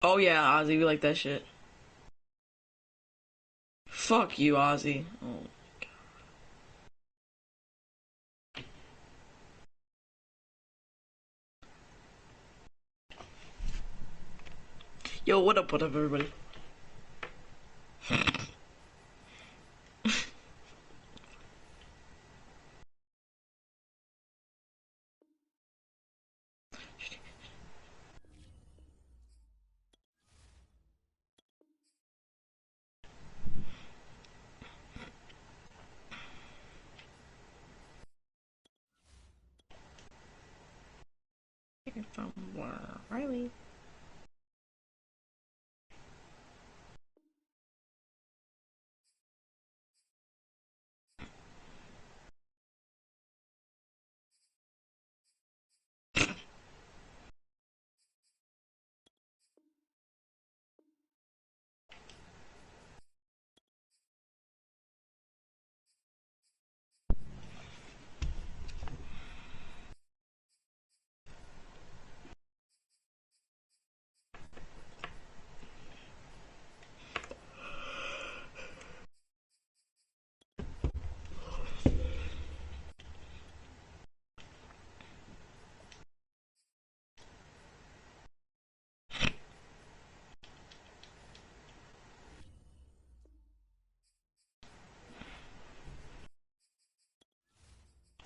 Oh yeah, Ozzy, we like that shit. Fuck you, Ozzy. Oh. Yo, what up, everybody? From Riley.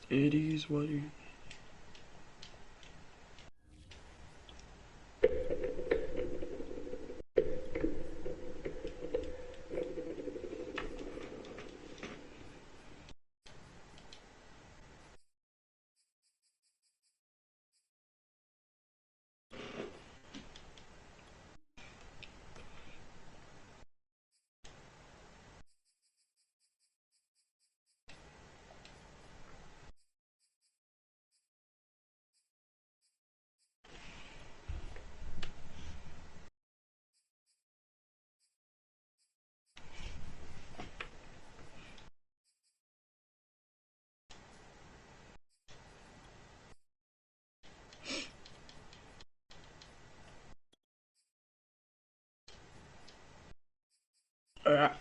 It is what it is. Alright.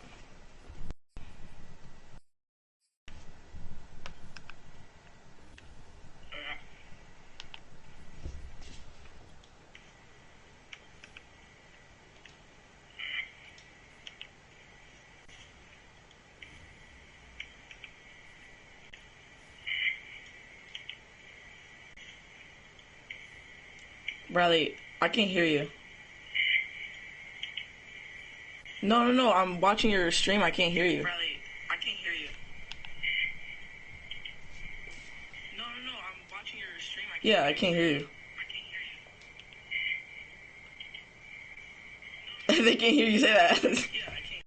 Riley, I can't hear you. No, no, no. I'm watching your stream. I can't hear you. Riley, I can't hear you. No, no, no. I'm watching your stream. Yeah, I can't hear you. They can't hear you say that. Yeah, I can't.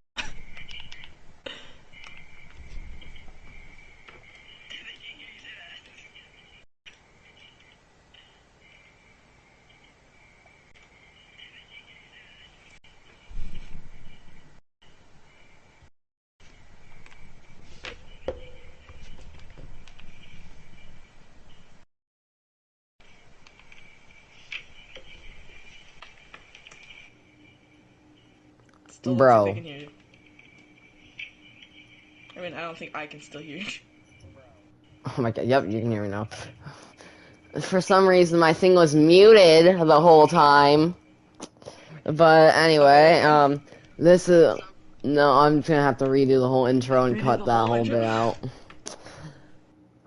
Still looks like they Bro. can hear you. I mean, I don't think I can still hear you. Oh my god, yep, you can hear me now. For some reason, my thing was muted the whole time. But Okay, anyway, again. this is... No, I'm gonna have to redo the whole intro and Redo cut the that whole whole intro. bit out.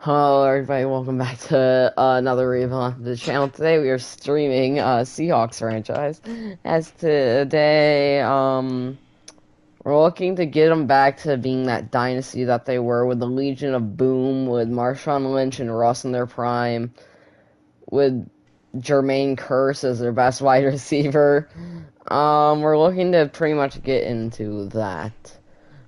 Hello everybody, welcome back to another review on the channel. Today we are streaming Seahawks franchise. As today, we're looking to get them back to being that dynasty that they were with the Legion of Boom, with Marshawn Lynch and Russ in their prime, with Jermaine Kearse as their best wide receiver. We're looking to pretty much get into that,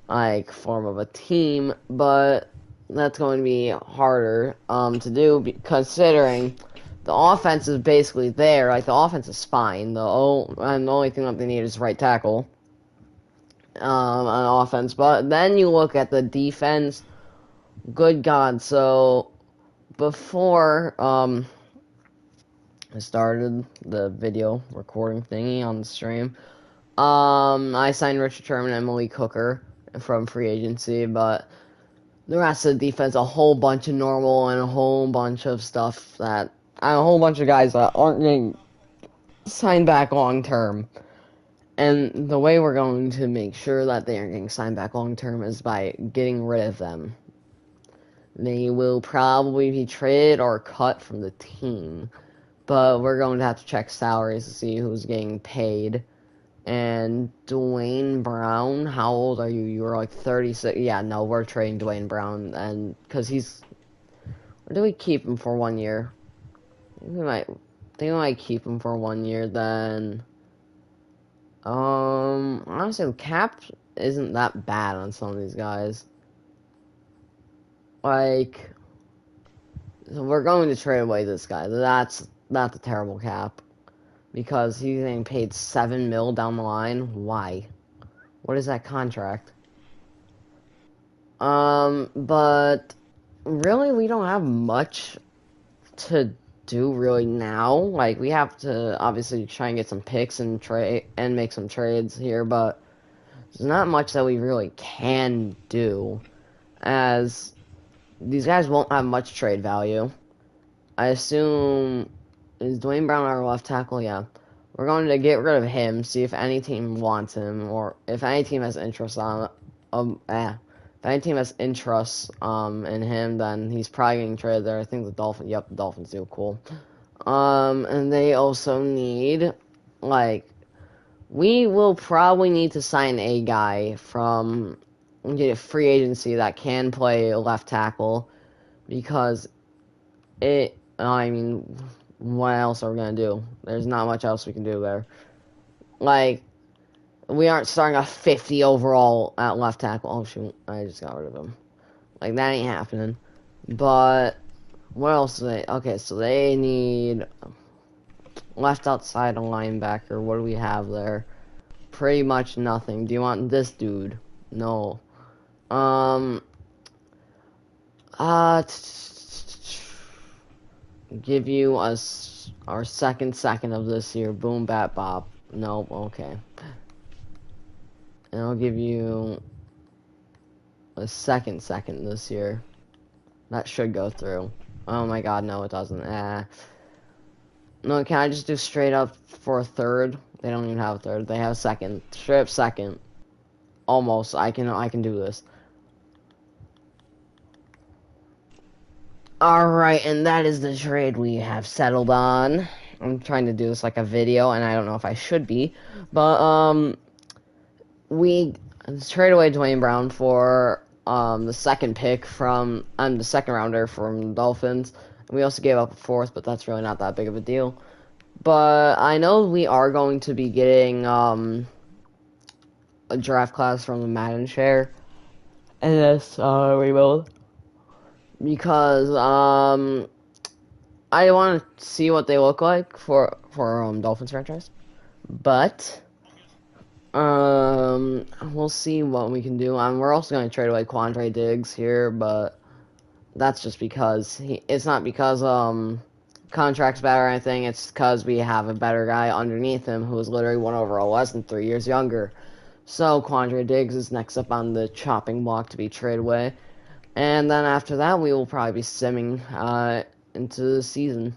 like, form of a team, but that's going to be harder, to do, considering the offense is basically there. Like, the offense is fine. And the only thing that they need is right tackle, on offense. But then you look at the defense. Good God. So, before, I started the video recording thingy on the stream. I signed Richard Sherman and Malik Hooker from free agency, but the rest of the defense, a whole bunch of normal and a whole bunch of stuff that, a whole bunch of guys that aren't getting signed back long term. And the way we're going to make sure that they aren't getting signed back long term is by getting rid of them. They will probably be traded or cut from the team, but we're going to have to check salaries to see who's getting paid. And Dwayne Brown, how old are you? You were like 36. Yeah, no, we're trading Dwayne Brown, and because he's, or do we keep him for 1 year? I think we might keep him for 1 year. Then, honestly, the cap isn't that bad on some of these guys. Like, so we're going to trade away this guy. That's a terrible cap. Because he's getting paid $7 million down the line. Why? What is that contract? But really, we don't have much to do really now. Like, we have to obviously try and get some picks and trade and make some trades here, but there's not much that we really can do, as these guys won't have much trade value. I assume, is Dwayne Brown our left tackle? Yeah. We're going to get rid of him, see if any team wants him, or if any team has interest if any team has interest in him, then he's probably getting traded there. I think the Dolphins, yep, the Dolphins do, cool. And they also need, like, we will probably need to sign a guy from, get a free agency that can play left tackle, because what else are we going to do? There's not much else we can do there. Like, we aren't starting a 50 overall at left tackle. Oh, shoot. I just got rid of him. Like, that ain't happening. But, what else do they... Okay, so they need left outside a linebacker. What do we have there? Pretty much nothing. Do you want this dude? No. Give you our second of this year. Boom, bat, bop. Nope, okay. And I'll give you a second this year. That should go through. Oh my god, no, it doesn't. No, can I just do straight up for a third? They don't even have a third. They have a second. Straight up second. Almost. I can do this. Alright, and that is the trade we have settled on. I'm trying to do this like a video, and I don't know if I should be. But, we trade away Dwayne Brown for, the second pick from, the second rounder from the Dolphins. We also gave up a fourth, but that's really not that big of a deal. But I know we are going to be getting, a draft class from the Madden share. And yes, we will. Because I want to see what they look like for Dolphins franchise, but we'll see what we can do. We're also going to trade away Quandre Diggs here, but that's just because it's not because contract's bad or anything. It's because we have a better guy underneath him who is literally 1 overall less than 3 years younger. So Quandre Diggs is next up on the chopping block to be traded away. And then after that, we will probably be simming into the season.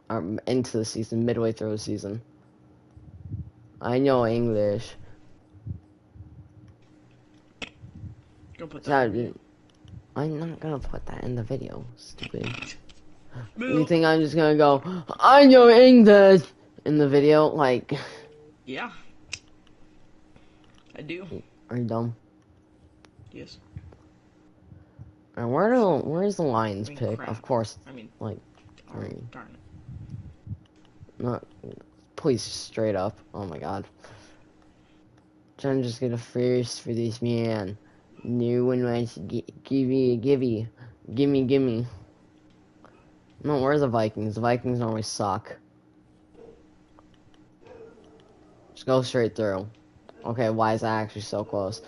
Midway through the season. I know English. Go put that. I'm not gonna put that in the video, stupid. You think I'm just gonna go, I know English in the video? Like... Yeah. I do. Are you dumb? Yes. And where's the Lions pick? Crap. Of course, darn it. Not, please, straight up. Oh my god. I'm just gonna first for this man. No one wants to gimme. No, where's the Vikings? The Vikings normally suck. Just go straight through. Okay, why is that actually so close?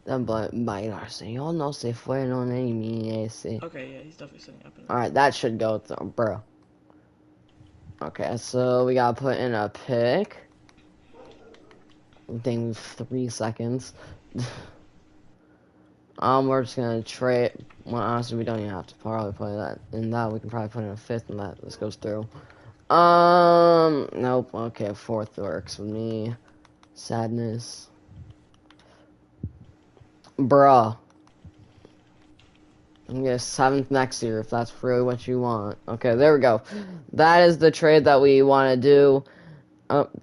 Yo no se fueron ese. Okay, yeah, he's definitely sitting up in there. Alright, that should go through, bro. Okay, so we gotta put in a pick. Thing 3 seconds. We're just gonna trade. Well, honestly, we don't even have to probably play that. And that we can probably put in a fifth, and that this goes through. Nope. Okay, fourth works with me. Sadness. Bruh. I'm gonna get seventh next year if that's really what you want. Okay, there we go. That is the trade that we want to do.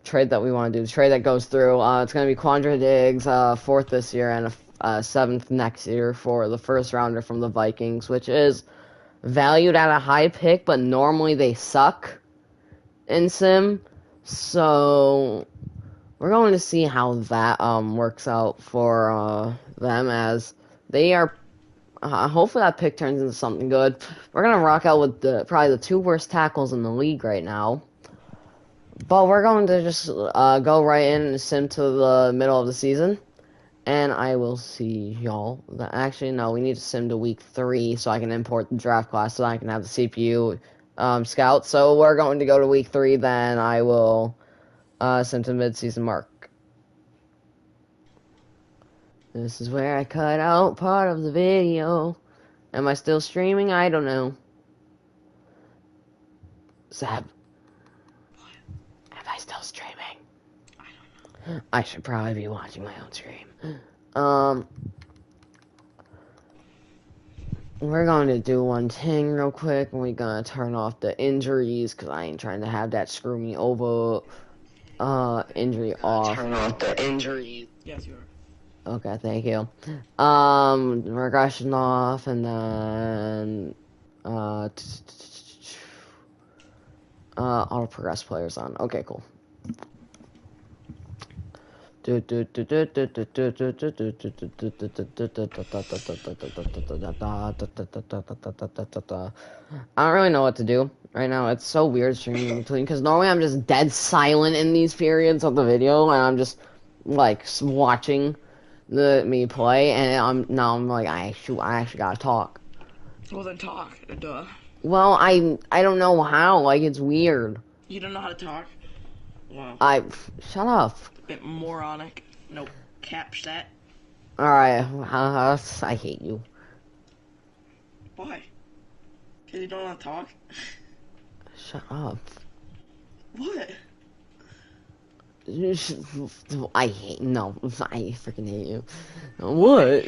Trade that goes through. It's gonna be Quandra Diggs, fourth this year, and a seventh next year for the first rounder from the Vikings, which is valued at a high pick, but normally they suck in Sim. So we're going to see how that works out for them, as they are. Hopefully that pick turns into something good. We're gonna rock out with probably the two worst tackles in the league right now. But we're going to just go right in and sim to the middle of the season. And I will see y'all. Actually, no, we need to sim to week 3 so I can import the draft class so I can have the CPU scout. So we're going to go to week 3, then I will sim to mid-season mark. This is where I cut out part of the video. Am I still streaming? I don't know. Sab. Am I still streaming? I don't know. I should probably be watching my own stream. We're going to do one thing real quick, and we're going to turn off the injuries, because I ain't trying to have that screw me over, injury off. Turn off the injuries. Yes, you are. Okay, thank you. Regression off, and then, auto progress players on. Okay, cool. I don't really know what to do right now. It's so weird streaming in between, because normally I'm just dead silent in these periods of the video, and I'm just like watching me play, and I'm like I actually gotta talk. Well, then talk. Duh. Well, I don't know how. Like, it's weird. You don't know how to talk? Wow. Shut up. A bit moronic. Nope. Caps that. Alright, I hate you. Why? Because you don't know how to talk? Shut up. What? I freaking hate you. What?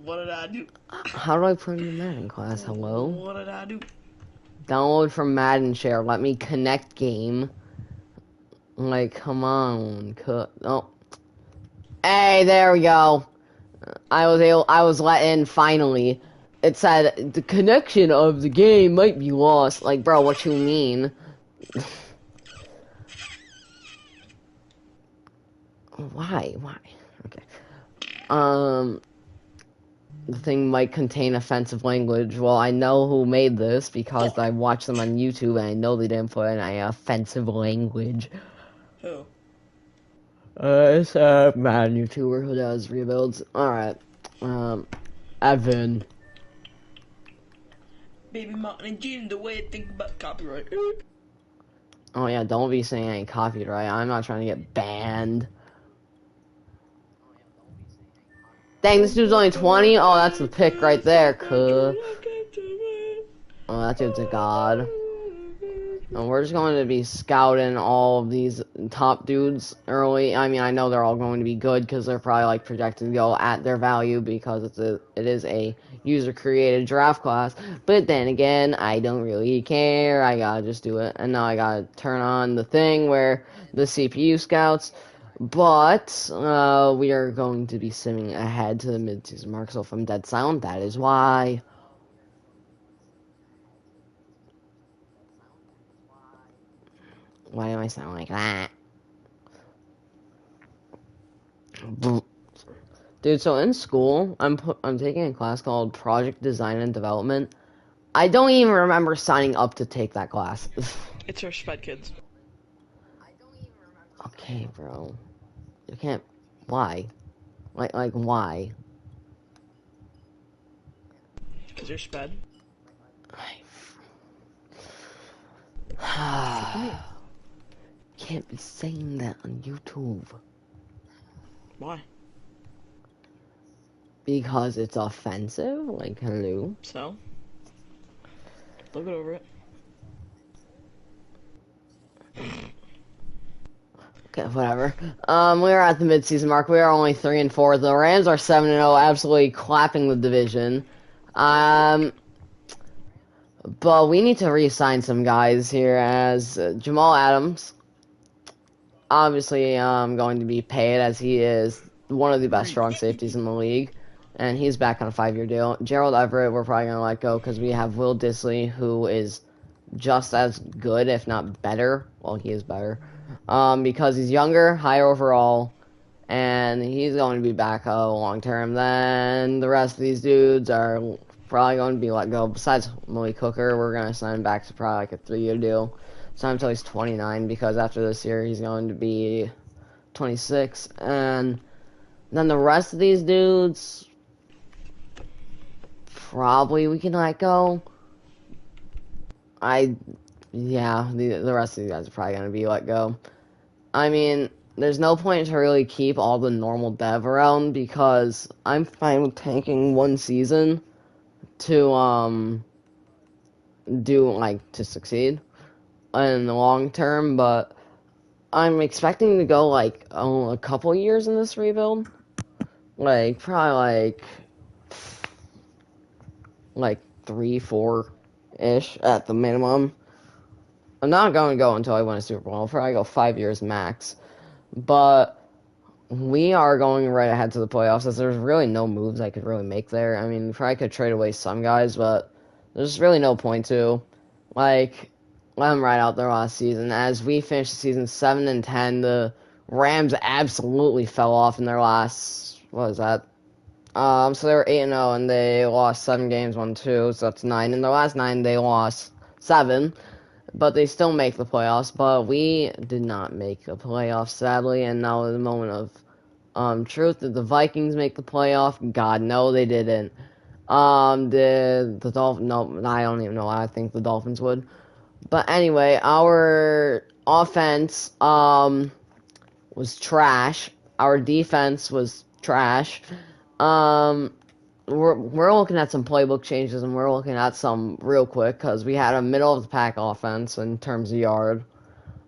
What did I do? How do I put in the Madden class? Hello? What did I do? Download from Madden share. Let me connect game. Like, come on. Oh. Hey, there we go. I was let in finally. It said the connection of the game might be lost. Like, bro, what you mean? Why? Okay. The thing might contain offensive language. Well, I know who made this because I watched them on YouTube, and I know they didn't put any offensive language. Who? It's a mad YouTuber who does rebuilds. Alright. Evan. Baby Mountain and Gene, the way I think about copyright. Oh yeah, don't be saying any copyright. I'm not trying to get banned. Dang, this dude's only 20? Oh, that's the pick right there, cuh. Oh, that dude's a god. And we're just going to be scouting all of these top dudes early. I mean, I know they're all going to be good because they're probably like projected to go at their value because it is a user-created draft class. But then again, I don't really care. I gotta just do it. And now I gotta turn on the thing where the CPU scouts. But we are going to be simming ahead to the mid-season mark. So if I'm dead silent, that is why. Why am I sound like that? Dude, so in school, I'm taking a class called Project Design and Development. I don't even remember signing up to take that class. It's for sped kids. Okay, bro. You can't Why? Like why? Because you're sped. Can't be saying that on YouTube. Why? Because it's offensive? Like, hello? So? They'll get over it. Okay, whatever. We're at the midseason mark. We are only 3-4. The Rams are 7-0, absolutely clapping the division. But we need to re-sign some guys here, as Jamal Adams, obviously, going to be paid, as he is one of the best strong safeties in the league, and he's back on a 5-year deal. Gerald Everett, we're probably going to let go, because we have Will Disley, who is just as good, if not better. Well, he is better. Because he's younger, higher overall, and he's going to be back long term. Then the rest of these dudes are probably going to be let go. Besides Malik Hooker, we're going to sign him back to probably like a 3-year deal. Sign him until he's 29, because after this year he's going to be 26. And then the rest of these dudes, probably we can let go. Yeah, the rest of these guys are probably going to be let go. I mean, there's no point to really keep all the normal dev around, because I'm fine with tanking one season to to succeed in the long term, but I'm expecting to go like a couple years in this rebuild. Like probably like 3-4 ish at the minimum. I'm not going to go until I win a Super Bowl. I'll probably go 5 years max. But we are going right ahead to the playoffs, as there's really no moves I could really make there. I mean, we probably could trade away some guys, but there's really no point to. Like, let them right out there last season. As we finished the season 7-10, the Rams absolutely fell off in their last, what was that? So they were 8-0, and they lost 7 games, won 2, so that's 9. In their last 9, they lost 7. But they still make the playoffs. But we did not make the playoffs, sadly. And now is the moment of truth. Did the Vikings make the playoff? God, no, they didn't. Did the Dolphins? No, I don't even know. I think the Dolphins would. But anyway, our offense was trash. Our defense was trash. We're looking at some playbook changes, and we're looking at some real quick, because we had a middle of the pack offense in terms of yard,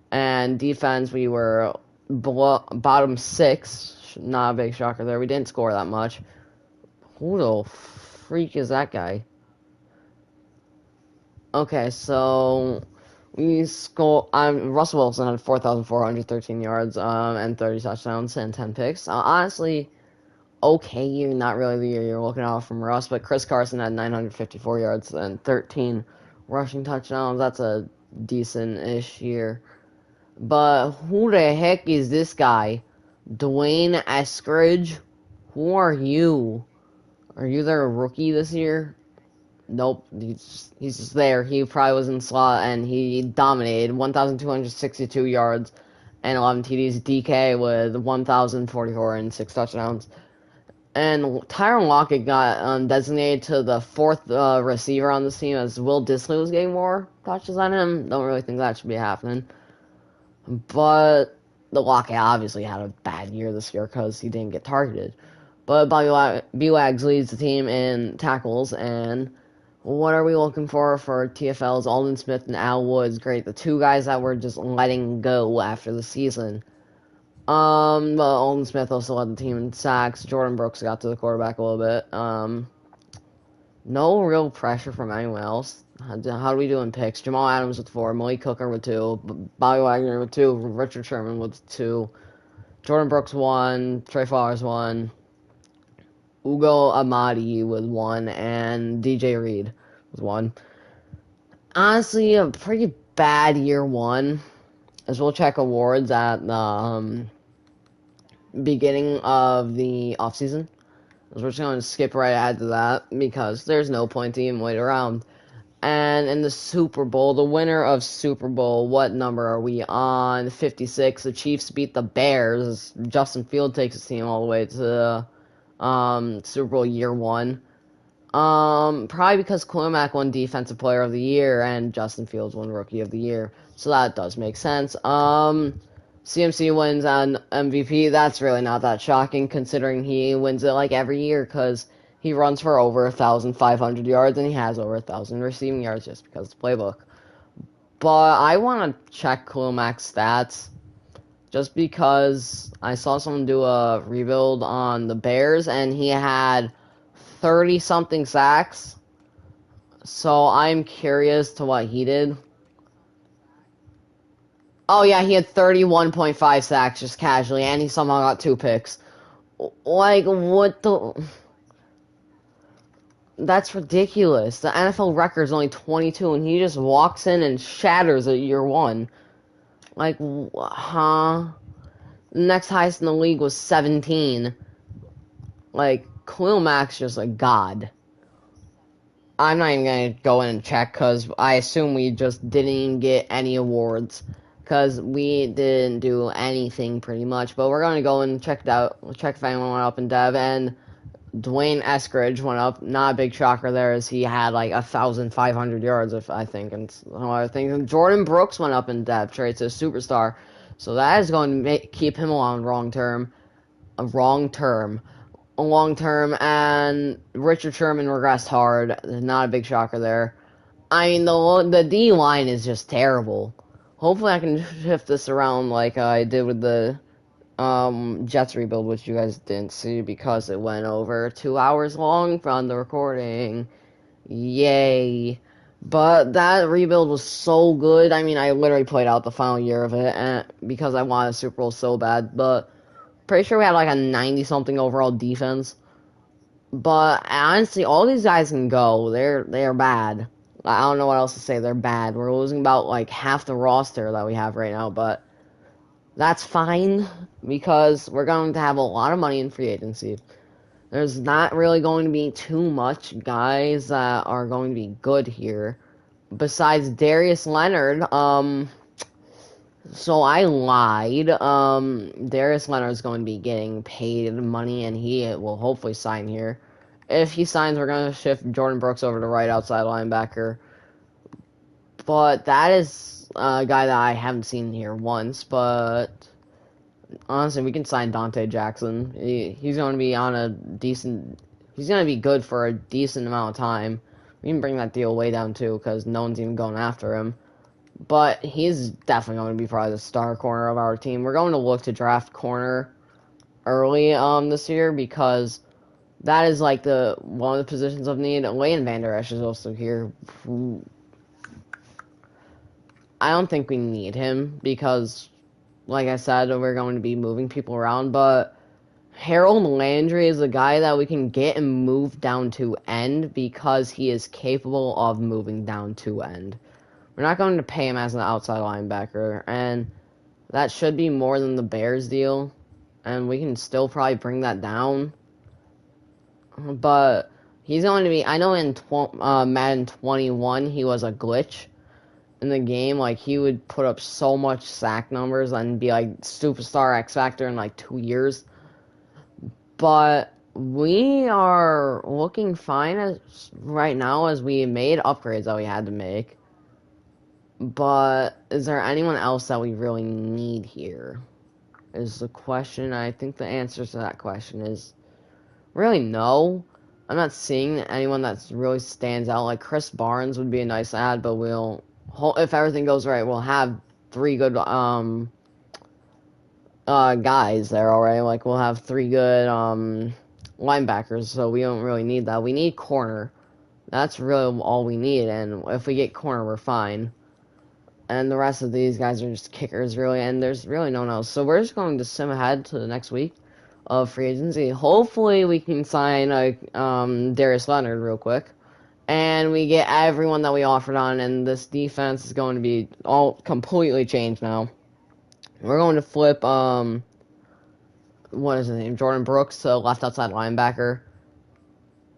and defense we were bottom 6. Not a big shocker there. We didn't score that much. Who the freak is that guy? Okay, so we score. Russell Wilson had 4,413 yards, and 30 touchdowns and 10 picks. Honestly, okay year, not really the year you're looking at from Russ, but Chris Carson had 954 yards and 13 rushing touchdowns. That's a decent-ish year. But who the heck is this guy? Dwayne Eskridge? Who are you? Are you their rookie this year? Nope, he's just there. He probably was in slot, and he dominated. 1,262 yards and 11 TDs. DK with 1,044 and 6 touchdowns. And Tyron Lockett got designated to the 4th receiver on this team, as Will Disley was getting more touches on him. Don't really think that should be happening. But the Lockett obviously had a bad year this year, because he didn't get targeted. But B-Wags leads the team in tackles, and what are we looking for TFLs? Aldon Smith and Al Woods, great. The 2 guys that we're just letting go after the season. Well, Aldon Smith also led the team in sacks. Jordan Brooks got to the quarterback a little bit. No real pressure from anyone else. How do we do in picks? Jamal Adams with 4, Malik Hooker with 2, Bobby Wagner with 2, Richard Sherman with 2, Jordan Brooks 1, Trey Flowers 1, Ugo Amadi with 1, and DJ Reed with 1. Honestly, a pretty bad year 1, as we'll check awards at the beginning of the offseason. We're just going to skip right ahead to that, because there's no point to even wait around. And in the Super Bowl, the winner of Super Bowl, what number are we on? 56. The Chiefs beat the Bears. Justin Field takes his team all the way to Super Bowl year 1. Probably because Khalil Mack won Defensive Player of the Year and Justin Fields won Rookie of the Year. So that does make sense. CMC wins on MVP. That's really not that shocking considering he wins it like every year because he runs for over 1,500 yards and he has over 1,000 receiving yards just because of the playbook. But I want to check Khalil Mack's stats just because I saw someone do a rebuild on the Bears and he had 30-something sacks. So I'm curious to what he did. Oh, yeah, he had 31.5 sacks just casually, and he somehow got 2 picks. Like, what the... That's ridiculous. The NFL record is only 22, and he just walks in and shatters at year 1. Like, huh? The next highest in the league was 17. Like, Khalil Mack's just a god. I'm not even going to go in and check, because I assume we just didn't even get any awards. Because we didn't do anything, pretty much. But we're going to go and check it out. Check if anyone went up in Dev, and... Dwayne Eskridge went up. Not a big shocker there, as he had like 1,500 yards, I think, and some other things. And Jordan Brooks went up in depth, trade to a superstar. So that is going to keep him along long term. And Richard Sherman regressed hard. Not a big shocker there. I mean, the D line is just terrible. Hopefully, I can shift this around like I did with the Jets rebuild, which you guys didn't see because it went over 2 hours long from the recording. Yay. But that rebuild was so good. I mean, I literally played out the final year of it and, because I wanted a Super Bowl so bad. But pretty sure we had like a 90-something overall defense. But honestly, all these guys can go. They're bad. I don't know what else to say. They're bad. We're losing about like half the roster that we have right now, but that's fine, because we're going to have a lot of money in free agency. There's not really going to be too much guys that are going to be good here. Besides Darius Leonard, so I lied. Darius Leonard is going to be getting paid money, and he will hopefully sign here. If he signs, we're going to shift Jordan Brooks over to right outside linebacker. But that is a guy that I haven't seen here once, but honestly, we can sign Dante Jackson. He's going to be on a decent... He's going to be good for a decent amount of time. We can bring that deal way down, too, because no one's even going after him. But he's definitely going to be probably the star corner of our team. We're going to look to draft corner early this year, because that is like one of the positions of need. Leighton Vander Esch is also here. I don't think we need him because, like I said, we're going to be moving people around, but Harold Landry is a guy that we can get and move down to end because he is capable of moving down to end. We're not going to pay him as an outside linebacker, and that should be more than the Bears deal, and we can still probably bring that down. But he's going to be... I know in Madden 21 he was a glitch in the game. Like, he would put up so much sack numbers and be like superstar X Factor in like 2 years. But we are looking fine right now, as we made upgrades that we had to make. But is there anyone else that we really need here? Is the question. I think the answer to that question is really no. I'm not seeing anyone that really stands out. Like, Chris Barnes would be a nice add, but if everything goes right, we'll have 3 good guys there already. Like, we'll have 3 good linebackers, so we don't really need that. We need corner. That's really all we need, and if we get corner, we're fine. And the rest of these guys are just kickers, really, and there's really no one else. So we're just going to sim ahead to the next week of free agency. Hopefully we can sign Darius Leonard real quick. And we get everyone that we offered on, and this defense is going to be all completely changed now. We're going to flip, what is his name? Jordan Brooks to left outside linebacker.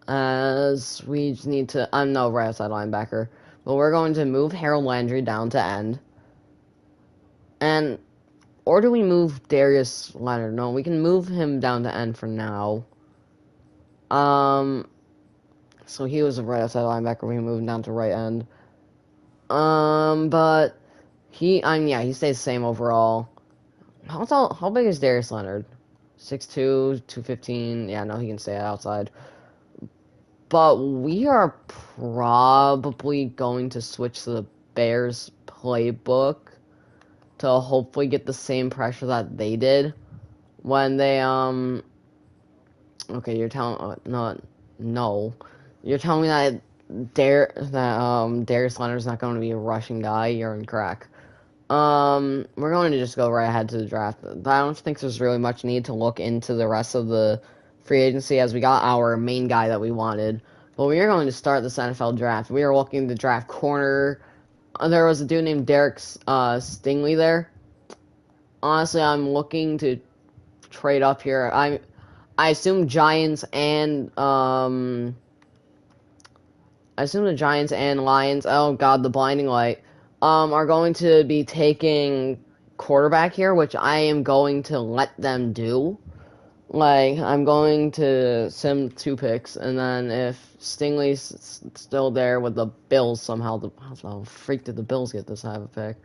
As we just need to, no, right outside linebacker. but we're going to move Harold Landry down to end. And, or do we move Darius Leonard? No, we can move him down to end for now. So he was a right outside linebacker. We can move him down to right end. But yeah, he stays the same overall. How big is Darius Leonard? 6'2", 215. Yeah, no, he can stay outside. But we are probably going to switch to the Bears playbook to hopefully get the same pressure that they did when they, okay, you're telling, no. You're telling me that Darius Leonard's not going to be a rushing guy? You're incorrect. We're going to just go right ahead to the draft. I don't think there's really much need to look into the rest of the free agency as we got our main guy that we wanted. But we are going to start this NFL draft. We are looking to draft corner. There was a dude named Derek Stingley there. Honestly, I'm looking to trade up here. I assume Giants and I assume the Giants and Lions. Oh God, the blinding light. Are going to be taking quarterback here, which I am going to let them do. Like, I'm going to sim 2 picks, and then if Stingley's still there with the Bills somehow, how the freak did the Bills get this high of a pick?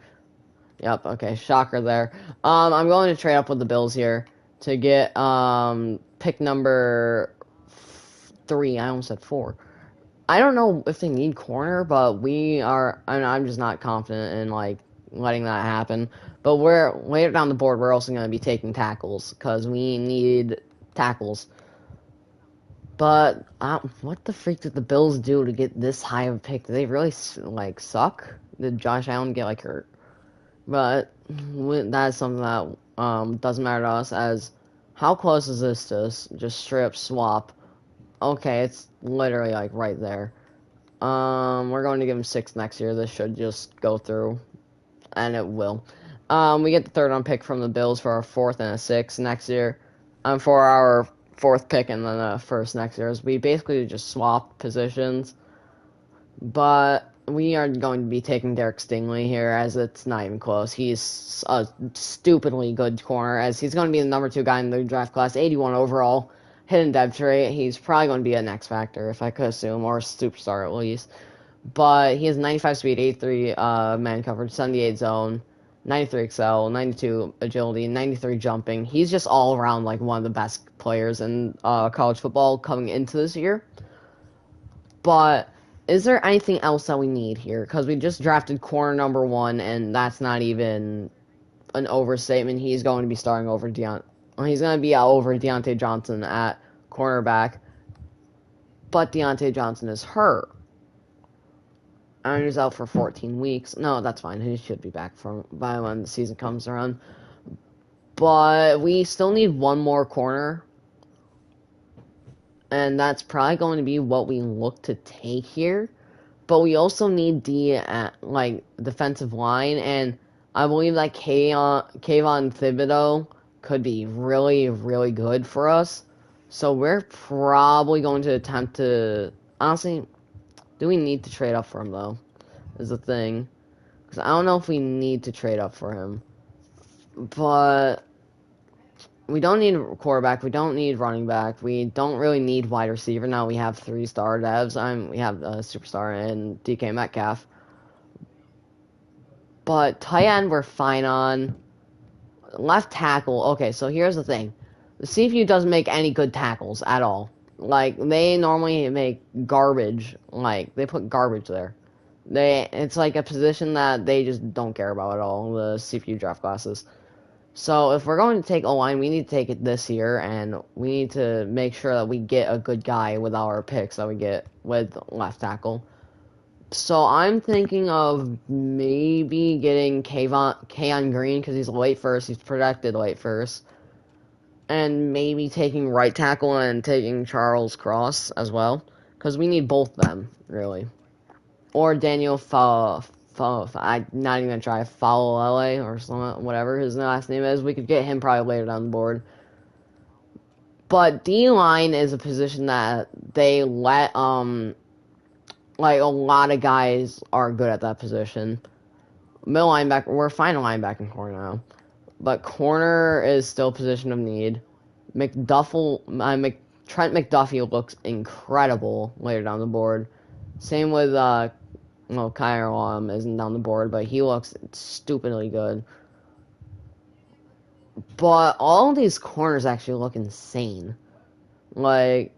Yep, okay, shocker there. I'm going to trade up with the Bills here to get pick number 3. I almost said 4. I don't know if they need corner, but I'm just not confident in, like, letting that happen. But we're later down the board, we're also going to be taking tackles, because we need tackles. But, what the freak did the Bills do to get this high of a pick? Did they really, like, suck? Did Josh Allen get, like, hurt? But, that's something that, doesn't matter to us, as, how close is this to just straight up swap? Okay, it's literally, like, right there. We're going to give him 6 next year. This should just go through, and it will. We get the 3rd round pick from the Bills for our 4th and a 6th next year. For our 4th pick and then a 1st next year. We basically just swap positions. But we are going to be taking Derek Stingley here, as it's not even close. He's a stupidly good corner, as he's going to be the number 2 guy in the draft class, 81 overall. Hidden depth trait. He's probably going to be an X factor, if I could assume, or a superstar at least. But he has 95 speed, 83 man coverage, 78 zone, 93 excel, 92 agility, 93 jumping. He's just all around like one of the best players in college football coming into this year. But is there anything else that we need here? Because we just drafted corner number 1, and that's not even an overstatement. He's going to be starting over He's going to be over Deontay Johnson at cornerback. But Deontay Johnson is hurt. And he's out for 14 weeks. No, that's fine. He should be back by when the season comes around. But we still need one more corner. And that's probably going to be what we look to take here. But we also need defensive line. And I believe that Kayvon Thibodeau could be really, really good for us. So we're probably going to attempt to... Honestly, do we need to trade up for him, though? Is the thing. Because I don't know if we need to trade up for him. But we don't need a quarterback. We don't need running back. We don't really need wide receiver. Now we have 3-star devs. We have a superstar and DK Metcalf. But tight end, we're fine on. Left tackle. Okay, so here's the thing. The CFU doesn't make any good tackles at all. Like, they normally make garbage. Like, they put garbage there. It's like a position that they just don't care about at all, the CFU draft classes. So, if we're going to take O-line, we need to take it this year, and we need to make sure that we get a good guy with our picks that we get with left tackle. So, I'm thinking of maybe getting Keon Green, because he's late first. He's projected late first. And maybe taking right tackle and taking Charles Cross as well. Because we need both them, really. Or Daniel I'm not even going to try Falele or something, whatever his last name is. We could get him probably later down the board. But D-line is a position that they let like a lot of guys are good at that position. Middle linebacker, we're fine at linebacker corner now, but corner is still a position of need. Trent McDuffie looks incredible later down the board. Same with well, Kyle isn't down the board, but he looks stupidly good. But all of these corners actually look insane. Like,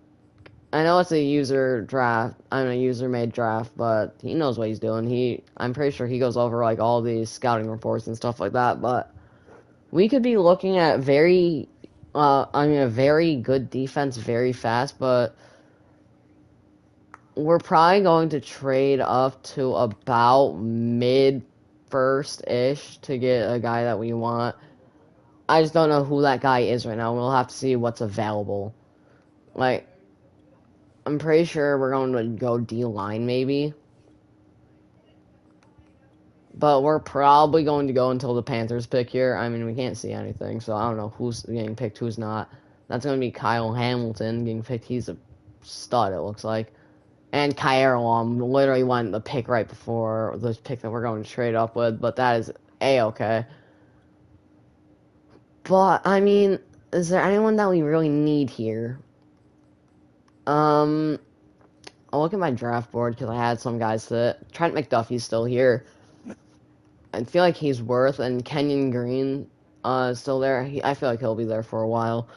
I know it's a user draft. I'm a user-made draft, but he knows what he's doing. I'm pretty sure he goes over like all these scouting reports and stuff like that. But we could be looking at a very good defense, very fast. But we're probably going to trade up to about mid first-ish to get a guy that we want. I just don't know who that guy is right now. We'll have to see what's available. Like, I'm pretty sure we're going to go D-line maybe. But we're probably going to go until the Panthers pick here. I mean, we can't see anything, so I don't know who's getting picked, who's not. That's going to be Kyle Hamilton getting picked. He's a stud, it looks like. And Kyle literally went the pick right before the pick that we're going to trade up with, but that is A-okay. But, I mean, is there anyone that we really need here? I'll look at my draft board because I had some guys that... Trent McDuffie's still here. I feel like he's worth, and Kenyon Green is still there. I feel like he'll be there for a while.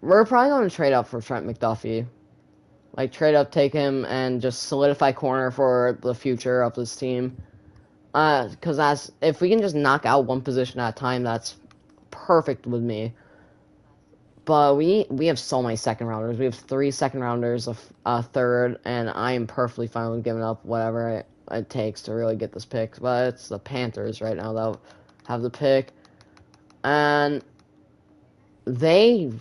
We're probably going to trade up for Trent McDuffie. Like, trade up, take him, and just solidify corner for the future of this team. Because if we can just knock out one position at a time, that's perfect with me. But we have so many second rounders. We have 3 second rounders, a third, and I am perfectly fine with giving up whatever it takes to really get this pick. But it's the Panthers right now that have the pick, and they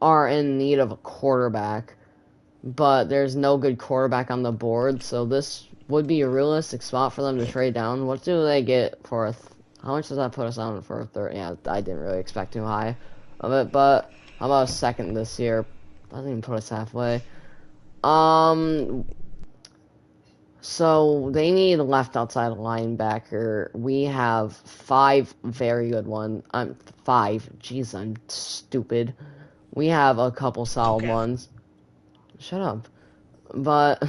are in need of a quarterback, but there's no good quarterback on the board, so this would be a realistic spot for them to trade down. What do they get for how much does that put us on for a third? Yeah, I didn't really expect too high of it, but how about a second this year? Doesn't even put us halfway. So they need a left outside linebacker. We have 5 very good ones. 5. Jeez, I'm stupid. We have a couple solid ones. Shut up. But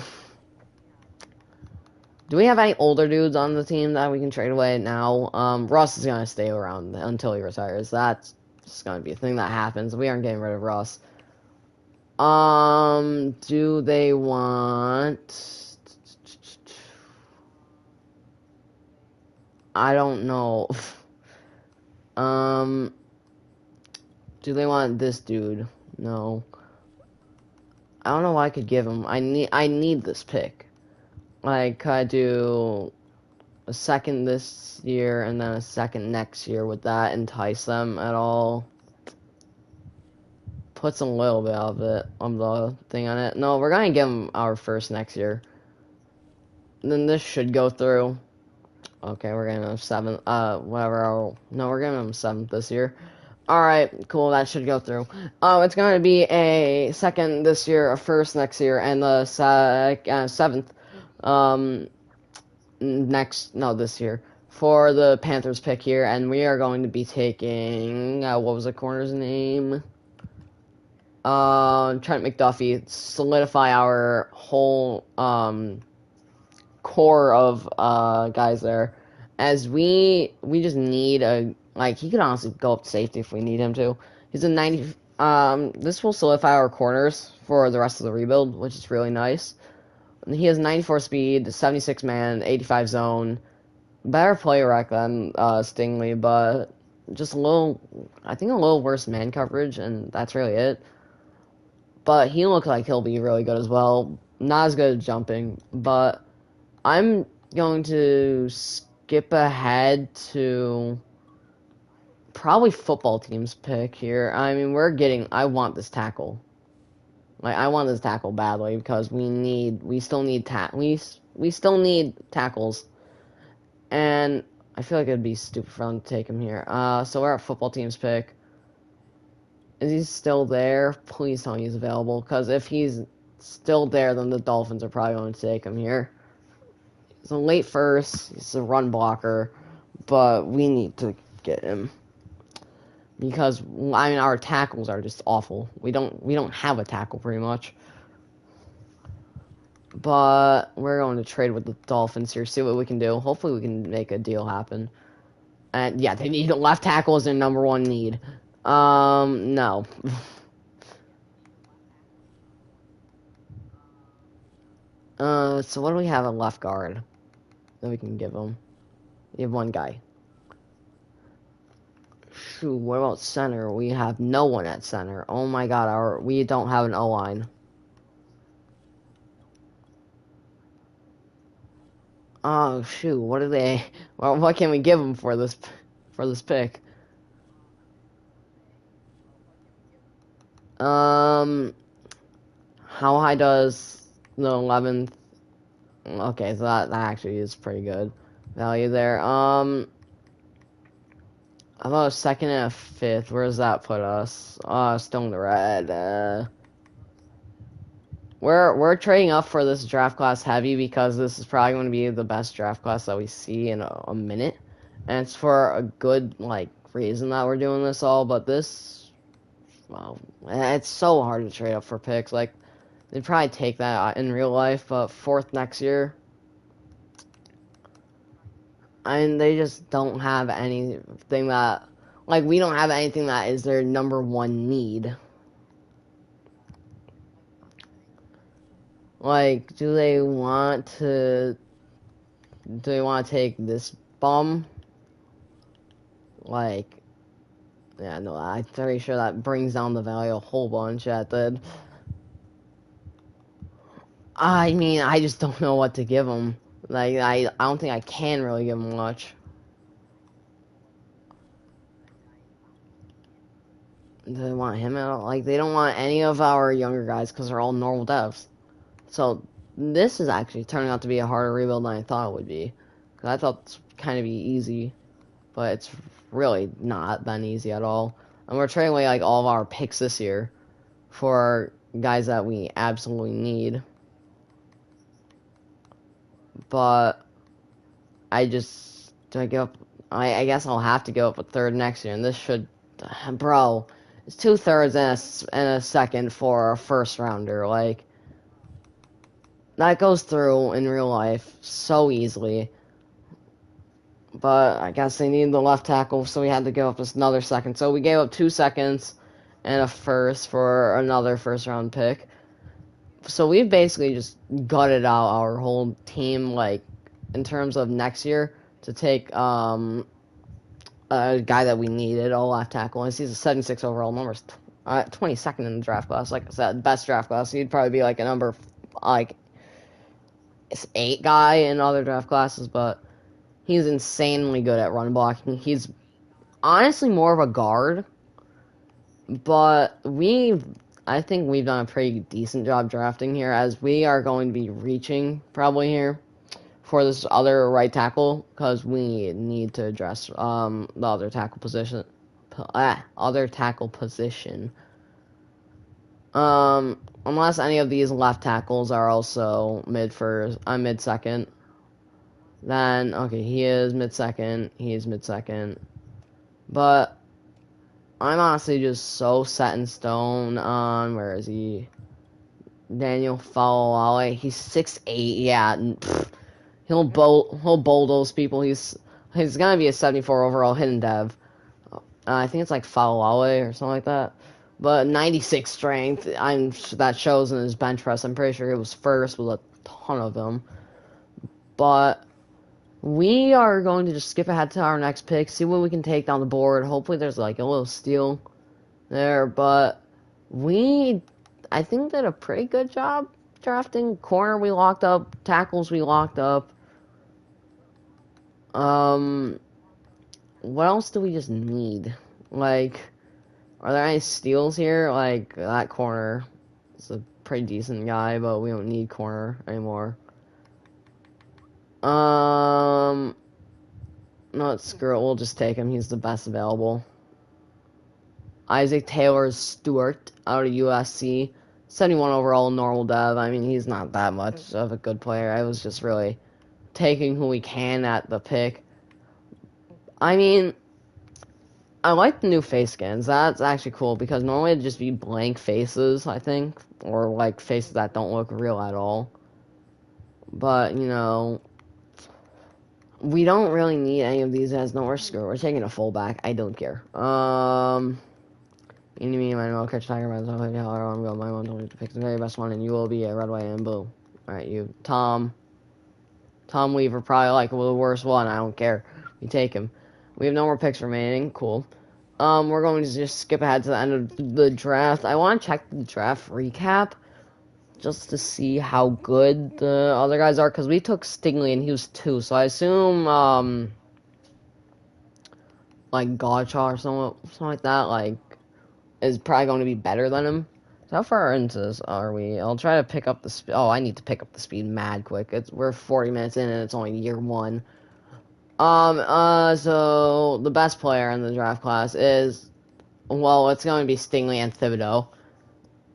do we have any older dudes on the team that we can trade away now? Russ is gonna stay around until he retires. That's just gonna be a thing that happens. We aren't getting rid of Russ. Do they want? I don't know. Do they want this dude? No. I don't know what I could give him. I need this pick. Like, could I do a second this year and then a second next year? Would that entice them at all? Puts a little bit of it on the thing on it. No, we're gonna give them our first next year. Then this should go through. Okay, we're gonna have 7th. Whatever. No, we're gonna have 7th this year. Alright, cool, that should go through. It's gonna be a second this year, a first next year, and the 7th, this year, for the Panthers pick here, and we are going to be taking, what was the corner's name? Trent McDuffie, solidify our whole, core of, guys there, as we just need he could honestly go up to safety if we need him to. He's a 90. This will solidify our corners for the rest of the rebuild, which is really nice. He has 94 speed, 76 man, 85 zone. Better play rec than Stingley, but just I think a little worse man coverage, and that's really it. But he looks like he'll be really good as well. Not as good at jumping, but I'm going to skip ahead to probably football team's pick here. I mean, I want this tackle. Like, I want this tackle badly because we still need tackles. And I feel like it'd be stupid for them to take him here. So we're at football team's pick. Is he still there? Please tell me he's available, because if he's still there, then the Dolphins are probably going to take him here. He's a late first. He's a run blocker, but we need to get him because I mean our tackles are just awful. We don't have a tackle pretty much. But we're going to trade with the Dolphins here, see what we can do. Hopefully we can make a deal happen. And yeah, they need a left tackle as their number one need. No. So what do we have at left guard that we can give them? We have one guy. Shoot, what about center? We have no one at center. Oh my god, we don't have an O-line. Oh shoot, what do they? Well, what can we give them for this pick? How high does the 11th? Okay, so that actually is pretty good value there. How about a second and a fifth? Where does that put us? Stone the red. We're trading up for this draft class heavy because this is probably going to be the best draft class that we see in a minute, and it's for a good like reason that we're doing this all. But this, well, it's so hard to trade up for picks. Like they'd probably take that in real life, but fourth next year. I mean, they just don't have anything that, like, we don't have anything that is their number one need. Like, do they want to take this bum? Like, yeah, no, I'm pretty sure that brings down the value a whole bunch. That did. I mean, I just don't know what to give them. Like, I don't think I can really give them much. Do they want him at all? Like, they don't want any of our younger guys because they're all normal devs. So, this is actually turning out to be a harder rebuild than I thought it would be. Because I thought it's kind of be easy. But it's really not been easy at all. And we're trading away, like, all of our picks this year for guys that we absolutely need. But I just, do I give up? I guess I'll have to give up a third next year. And this should, bro, it's 2/3 and a second for a first rounder. Like, that goes through in real life so easily. But I guess they needed the left tackle, so we had to give up just another second. So we gave up 2 seconds and a first for another first round pick. So we've basically just gutted out our whole team, like, in terms of next year, to take a guy that we needed, a left tackle. And he's a 76 overall, numbers 22nd in the draft class. Like I said, best draft class. He'd probably be like a number, like, 8 guy in other draft classes, but he's insanely good at run blocking. He's honestly more of a guard, but I think we've done a pretty decent job drafting here, as we are going to be reaching probably here for this other right tackle, because we need to address the other tackle position. Unless any of these left tackles are also mid second. Then okay, he is mid second. But I'm honestly just so set in stone on, where is he? Daniel Falawale. He's 6'8". Yeah, he'll bulldoze people. He's gonna be a 74 overall hidden dev. I think it's like Falawale or something like that. But 96 strength. That shows in his bench press. I'm pretty sure he was first with a ton of them. But we are going to just skip ahead to our next pick, see what we can take down the board. Hopefully there's like a little steal there, but I think did a pretty good job drafting. Corner we locked up, tackles we locked up. What else do we just need? Like, are there any steals here? Like, that corner is a pretty decent guy, but we don't need corner anymore. No, screw it. We'll just take him. He's the best available. Isaac Taylor Stewart out of USC, 71 overall normal dev. I mean, he's not that much of a good player. I was just really taking who we can at the pick. I mean, I like the new face skins. That's actually cool because normally it'd just be blank faces, I think, or like faces that don't look real at all. But, you know, we don't really need any of these as nowhere screw. We're taking a fullback. I don't care. Me, my no catch tiger, my I'm going my one to pick the very best one, and you will be a red, white, and blue. Alright, you Tom Weaver, probably like the worst one. I don't care. We take him. We have no more picks remaining. Cool. We're going to just skip ahead to the end of the draft. I want to check the draft recap just to see how good the other guys are, because we took Stingley and he was 2, so I assume like Gotcha or something like that is probably going to be better than him. So how far into this are we? I'll try to pick up the speed. Oh, I need to pick up the speed mad quick. We're 40 minutes in and it's only year 1. So the best player in the draft class is, well, it's going to be Stingley and Thibodeau.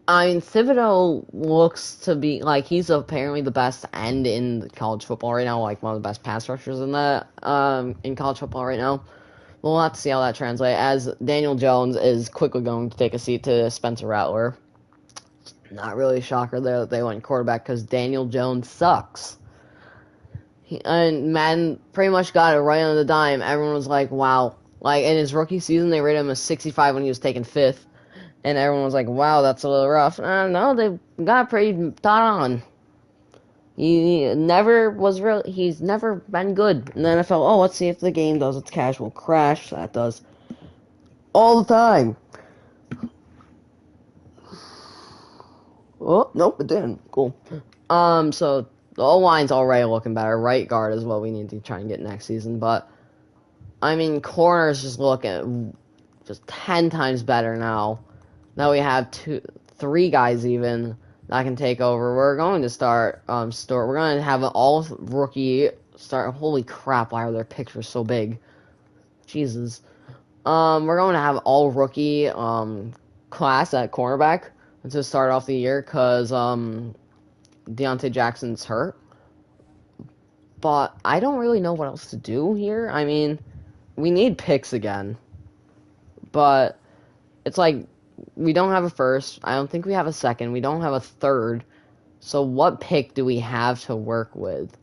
I mean, Thibodeau looks to be, like, he's apparently the best end in college football right now, like, one of the best pass rushers in college football right now. We'll have to see how that translates, as Daniel Jones is quickly going to take a seat to Spencer Rattler. Not really a shocker there that they went quarterback, because Daniel Jones sucks. And Madden pretty much got it right on the dime. Everyone was like, wow. Like, in his rookie season, they rated him a 65 when he was taken 5th. And everyone was like, wow, that's a little rough. No, they got pretty thought on. He never was real. He's never been good in the NFL. Oh, let's see if the game does its casual crash. That does all the time. Oh, nope, it didn't. Cool. So the O-line's already looking better. Right guard is what we need to try and get next season. But, I mean, corners just looking just 10 times better now. Now we have 3 guys even that can take over. We're going to start Stewart. We're going to have an all rookie start. Holy crap! Why are their pictures so big? Jesus. We're going to have all rookie class at cornerback to start off the year because Deontay Jackson's hurt. But I don't really know what else to do here. I mean, we need picks again, but it's like, we don't have a first. I don't think we have a second. We don't have a third. So what pick do we have to work with?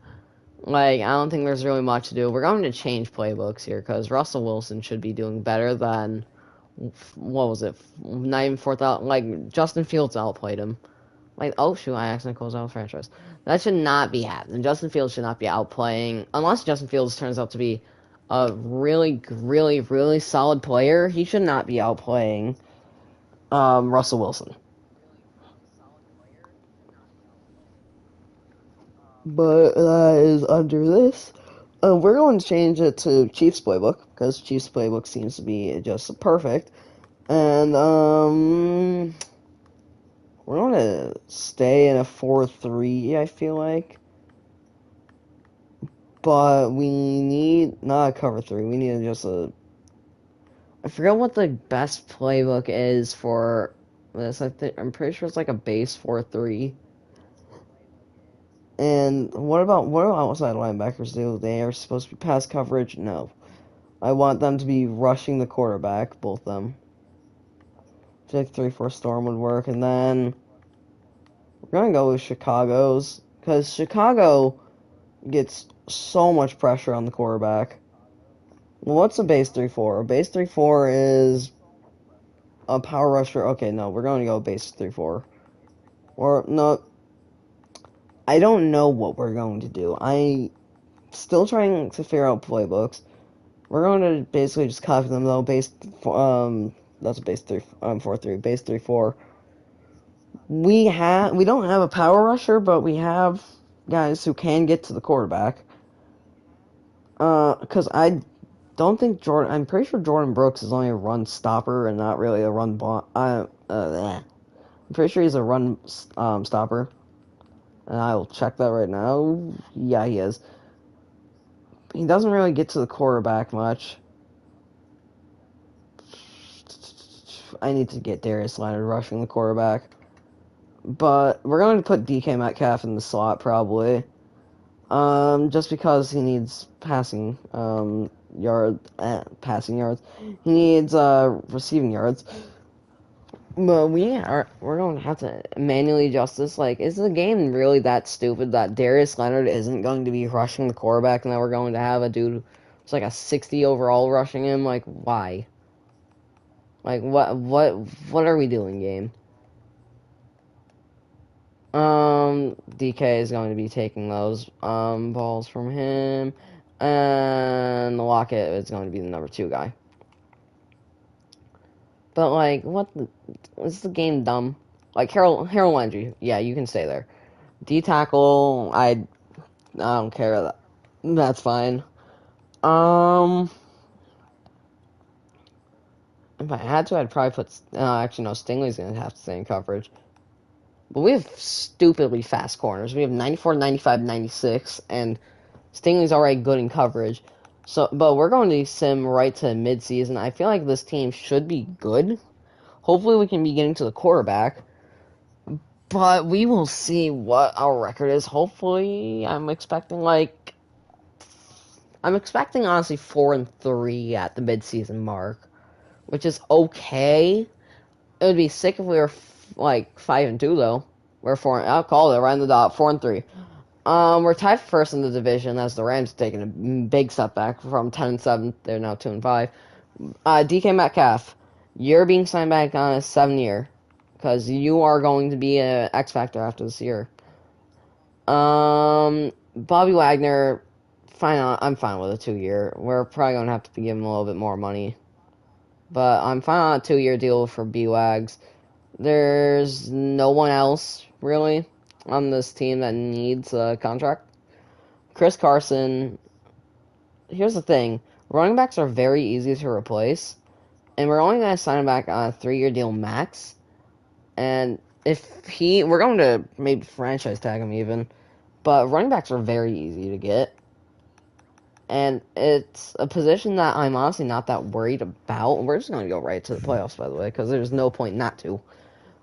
Like, I don't think there's really much to do. We're going to change playbooks here because Russell Wilson should be doing better than, what was it? Not even 4,000. Like, Justin Fields outplayed him. Like, oh shoot, I accidentally closed out the franchise. That should not be happening. Justin Fields should not be outplaying, unless Justin Fields turns out to be a really, really, really solid player. He should not be outplaying Russell Wilson. But that is under this. We're going to change it to Chiefs playbook because Chiefs playbook seems to be just perfect. And we're going to stay in a 4-3, I feel like. But we need not a cover 3. We need just a. I forget what the best playbook is for this. I'm pretty sure it's like a base 4-3. And what about outside linebackers do? They are supposed to be pass coverage? No. I want them to be rushing the quarterback, both of them. I feel like 3-4 Storm would work. And then we're going to go with Chicago's, because Chicago gets so much pressure on the quarterback. Well, what's a base 3-4? A base 3-4 is a power rusher. Okay, no, we're going to go base 3-4. Or, no, I don't know what we're going to do. I still trying to figure out playbooks. We're going to basically just copy them though. That's a base 4-3, base 3-4. We don't have a power rusher, but we have guys who can get to the quarterback. Because I don't think I'm pretty sure Jordan Brooks is only a run stopper and not really a run block. I'm pretty sure he's a run stopper. And I will check that right now. Yeah, he is. He doesn't really get to the quarterback much. I need to get Darius Leonard rushing the quarterback. but we're going to put DK Metcalf in the slot probably. Just because he needs passing passing yards. He needs receiving yards. But we're going to have to manually adjust this. Like, is the game really that stupid that Darius Leonard isn't going to be rushing the quarterback and that we're going to have a dude who's like a 60 overall rushing him? Like, why? Like, what are we doing, game? DK is going to be taking those balls from him, and Lockett is going to be the number 2 guy. But like, is the game dumb? Like Harold Landry, yeah, you can stay there. D tackle, I don't care. That's fine. If I had to, I'd probably put. Actually, no. Stingley's gonna have to stay in coverage. But we have stupidly fast corners. We have 94, 95, 96, and Stingley's already good in coverage. So, but we're going to sim right to mid-season. I feel like this team should be good. Hopefully, we can be getting to the quarterback. But we will see what our record is. Hopefully, I'm expecting honestly 4-3 at the mid-season mark, which is okay. It would be sick if we were like 5-2 though. We're 4. I'll call it right on the dot. 4-3. We're tied for first in the division as the Rams have taken a big step back from 10-7. They're now 2-5. DK Metcalf, you're being signed back on a 7-year because you are going to be an X factor after this year. Bobby Wagner, fine. I'm fine with a 2-year. We're probably gonna have to give him a little bit more money, but I'm fine on a 2-year deal for B-Wags. There's no one else, really, on this team that needs a contract. Chris Carson, here's the thing. Running backs are very easy to replace, and we're only going to sign him back on a 3-year deal max. And we're going to maybe franchise tag him even, but running backs are very easy to get. And it's a position that I'm honestly not that worried about. We're just going to go right to the playoffs, by the way, because there's no point not to.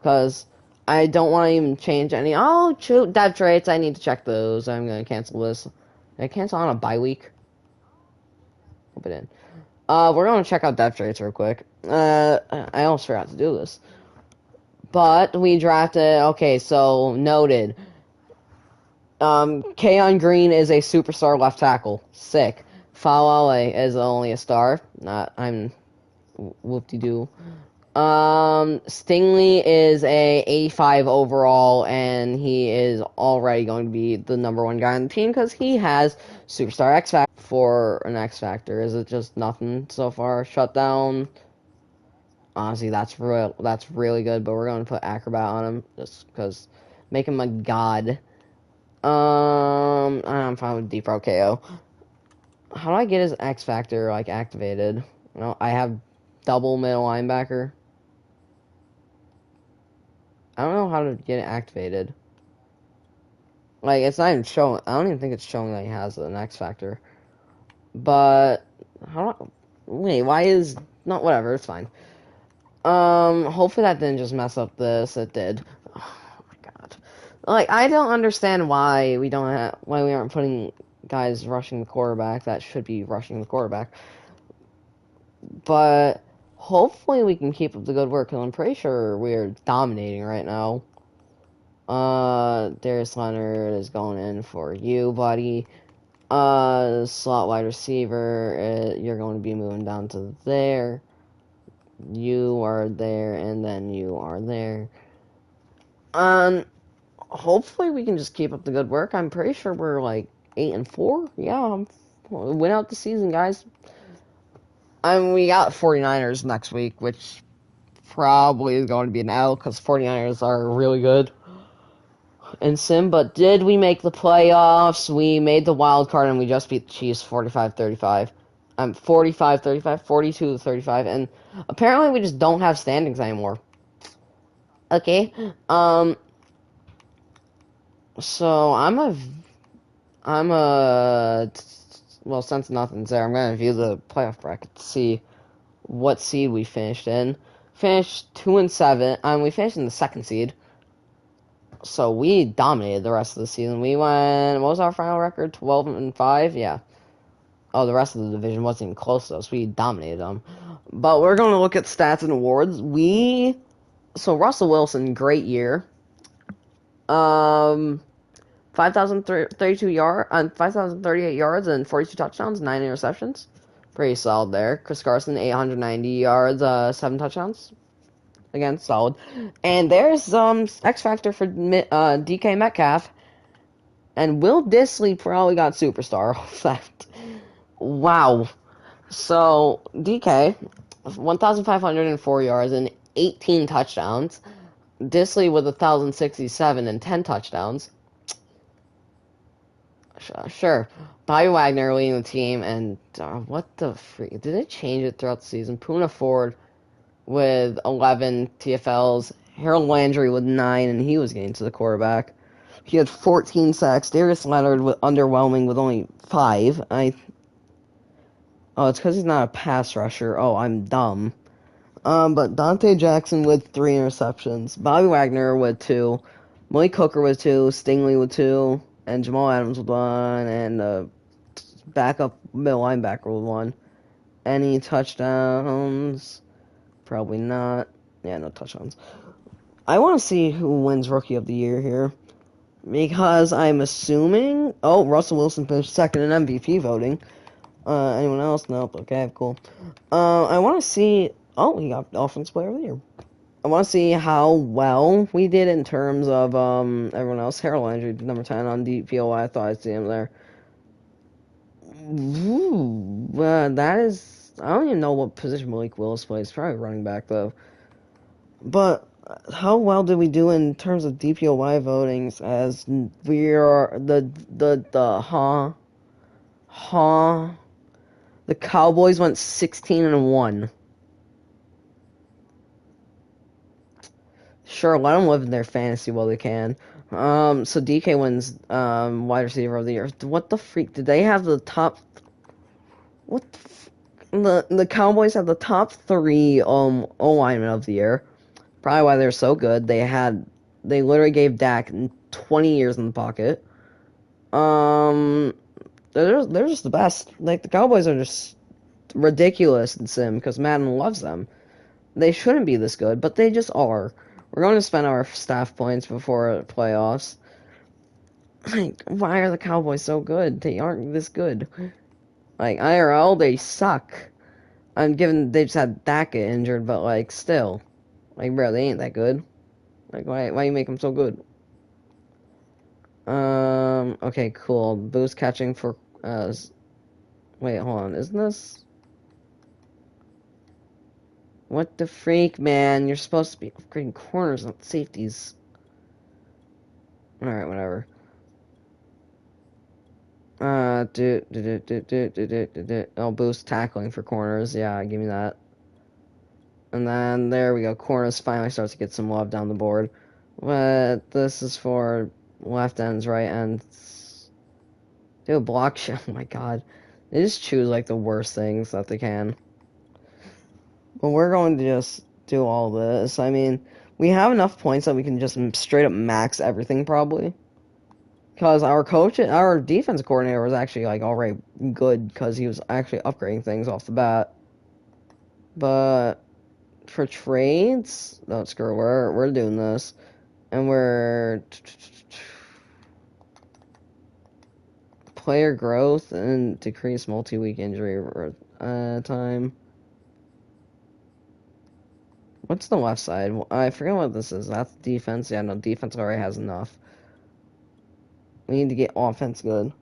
Because I don't want to even change any. Oh, shoot, depth rates. I need to check those. I'm going to cancel this. Did I cancel on a bye week? Hope it didn't. We're going to check out depth rates real quick. I almost forgot to do this. But we drafted. Okay, so noted. Keon Green is a superstar left tackle. Sick. Falale is only a star. I'm whoop-de-doo. Stingley is a 85 overall, and he is already going to be the number 1 guy on the team because he has superstar X Factor. For an X Factor, is it just nothing so far? Shutdown. Honestly, that's really good, but we're going to put Acrobat on him just because make him a god. I'm fine with Deep Row KO. How do I get his X Factor like activated? No, I have double middle linebacker. I don't know how to get it activated. Like, it's not even showing. I don't even think it's showing that he has an X Factor. But wait, why is not whatever? It's fine. Hopefully that didn't just mess up this. It did. Oh my god. Like, I don't understand why we aren't putting guys rushing the quarterback that should be rushing the quarterback. But hopefully we can keep up the good work, because I'm pretty sure we're dominating right now. Darius Leonard is going in for you, buddy. Slot wide receiver, you're going to be moving down to there. You are there, and then you are there. Hopefully we can just keep up the good work. I'm pretty sure we're like 8-4. Yeah, win out the season, guys. We got 49ers next week, which probably is going to be an L because 49ers are really good in Sim. But did we make the playoffs? We made the wild card and we just beat the Chiefs 45-35. 45-35, 42-35, and apparently we just don't have standings anymore. Okay, so well, since nothing's there, I'm gonna view the playoff bracket to see what seed we finished in. Finished 2-7. We finished in the 2nd seed. So we dominated the rest of the season. We went. What was our final record? 12-5. Yeah. Oh, the rest of the division wasn't even close to us. We dominated them. But we're going to look at stats and awards. So Russell Wilson, great year. 5,032 yards, 5,038 yards and 42 touchdowns, 9 interceptions. Pretty solid there. Chris Carson, 890 yards, 7 touchdowns. Again, solid. And there's X factor for DK Metcalf. And Will Disley probably got superstar effect. Wow. So DK, 1,504 yards and 18 touchdowns. Disley with 1,067 and 10 touchdowns. Sure. Bobby Wagner leading the team, and what the freak? Did they change it throughout the season? Poona Ford with 11 TFLs. Harold Landry with 9, and he was getting to the quarterback. He had 14 sacks. Darius Leonard with underwhelming with only 5. Oh, it's because he's not a pass rusher. Oh, I'm dumb. But Dante Jackson with 3 interceptions. Bobby Wagner with 2. Malik Hooker with 2. Stingley with 2. And Jamal Adams with 1. And backup middle linebacker with 1. Any touchdowns? Probably not. Yeah, no touchdowns. I want to see who wins Rookie of the Year here. Because I'm assuming... Oh, Russell Wilson finished second in MVP voting. Anyone else? Nope. Okay, cool. I want to see... Oh, he got Offensive Player of the Year. I want to see how well we did in terms of everyone else. Harold Landry, number 10 on DPOI. I thought I'd see him there. Ooh, that is... I don't even know what position Malik Willis plays. Probably running back, though. But how well did we do in terms of DPOY votings as we are the Cowboys went 16-1. Sure, let them live in their fantasy while they can. So DK wins wide receiver of the year. What the freak? Did they have the top? What the Cowboys have the top 3 O-linemen of the year. Probably why they're so good. They literally gave Dak 20 years in the pocket. They're just the best. Like the Cowboys are just ridiculous in Sim because Madden loves them. They shouldn't be this good, but they just are. We're going to spend our staff points before playoffs. Like, why are the Cowboys so good? They aren't this good. Like IRL, they suck. I'm given they just had Dak get injured, but like still, like bro, they ain't that good. Like why you make them so good? Okay, cool. Boost catching for wait, hold on. Isn't this what the freak, man? You're supposed to be upgrading corners, not safeties. Alright, whatever. Oh, boost tackling for corners. Yeah, give me that. And then there we go. Corners finally starts to get some love down the board. But this is for left ends, right ends. Do a block shot. Oh my god. They just choose like the worst things that they can. But we're going to just do all this. I mean, we have enough points that we can just straight up max everything probably. Because our defense coordinator was actually like already good because he was actually upgrading things off the bat. But for trades, no, screw it, we're doing this, and we're player growth and decrease multi-week injury time. What's the left side? I forget what this is. That's defense. Yeah, no, defense already has enough. We need to get offense good.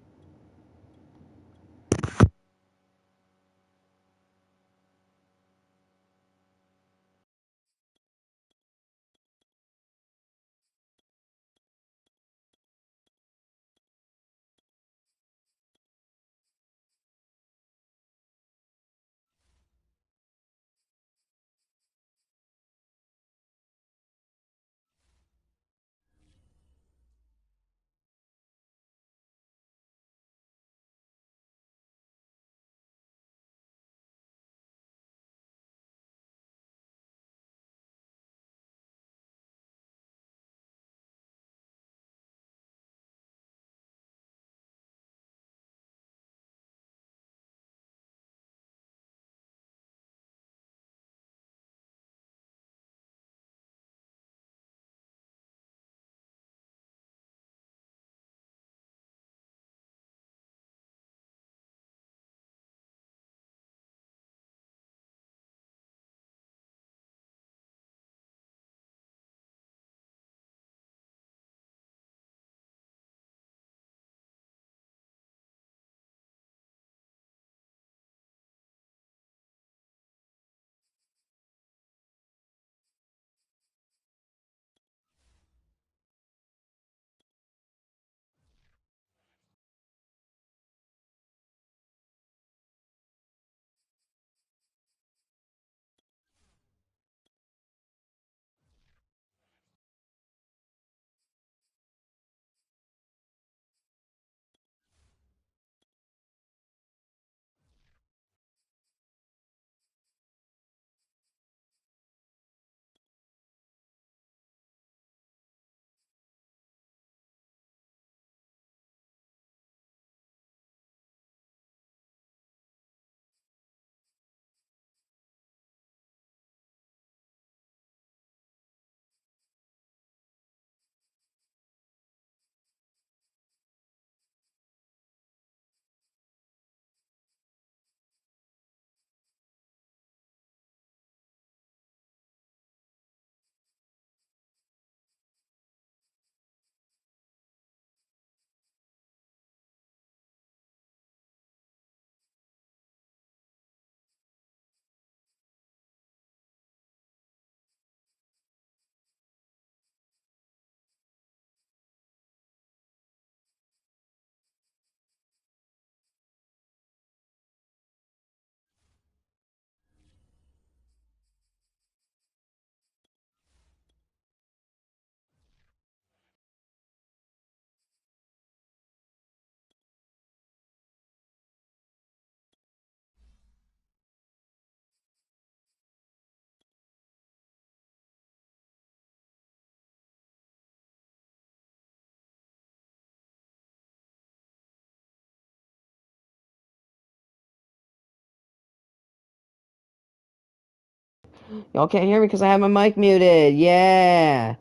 Y'all can't hear me because I have my mic muted. Yeah.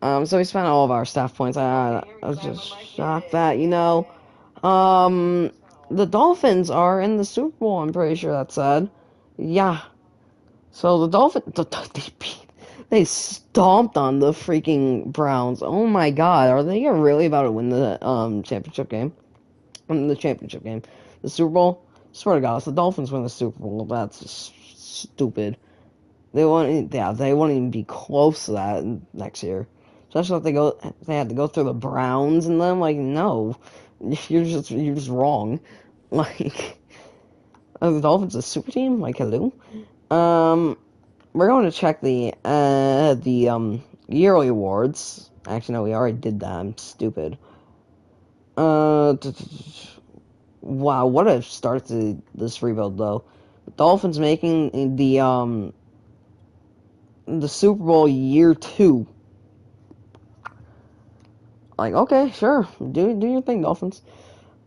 So we spent all of our staff points. I was just shocked that, the Dolphins are in the Super Bowl. I'm pretty sure that said. Yeah. So the Dolphins, they stomped on the freaking Browns. Oh my God, are they really about to win the championship game? The championship game, the Super Bowl. Swear to God, if the Dolphins win the Super Bowl, that's just stupid. They won't. Yeah, they won't even be close to that next year. Especially if they had to go through the Browns and them. Like, no, you're just wrong. Like, are the Dolphins a super team? Like, hello. We're going to check the yearly awards. Actually, no, we already did that. I'm stupid. Wow, what a start to this rebuild, though. The Dolphins making the Super Bowl year 2. Like, okay, sure, do your thing, Dolphins.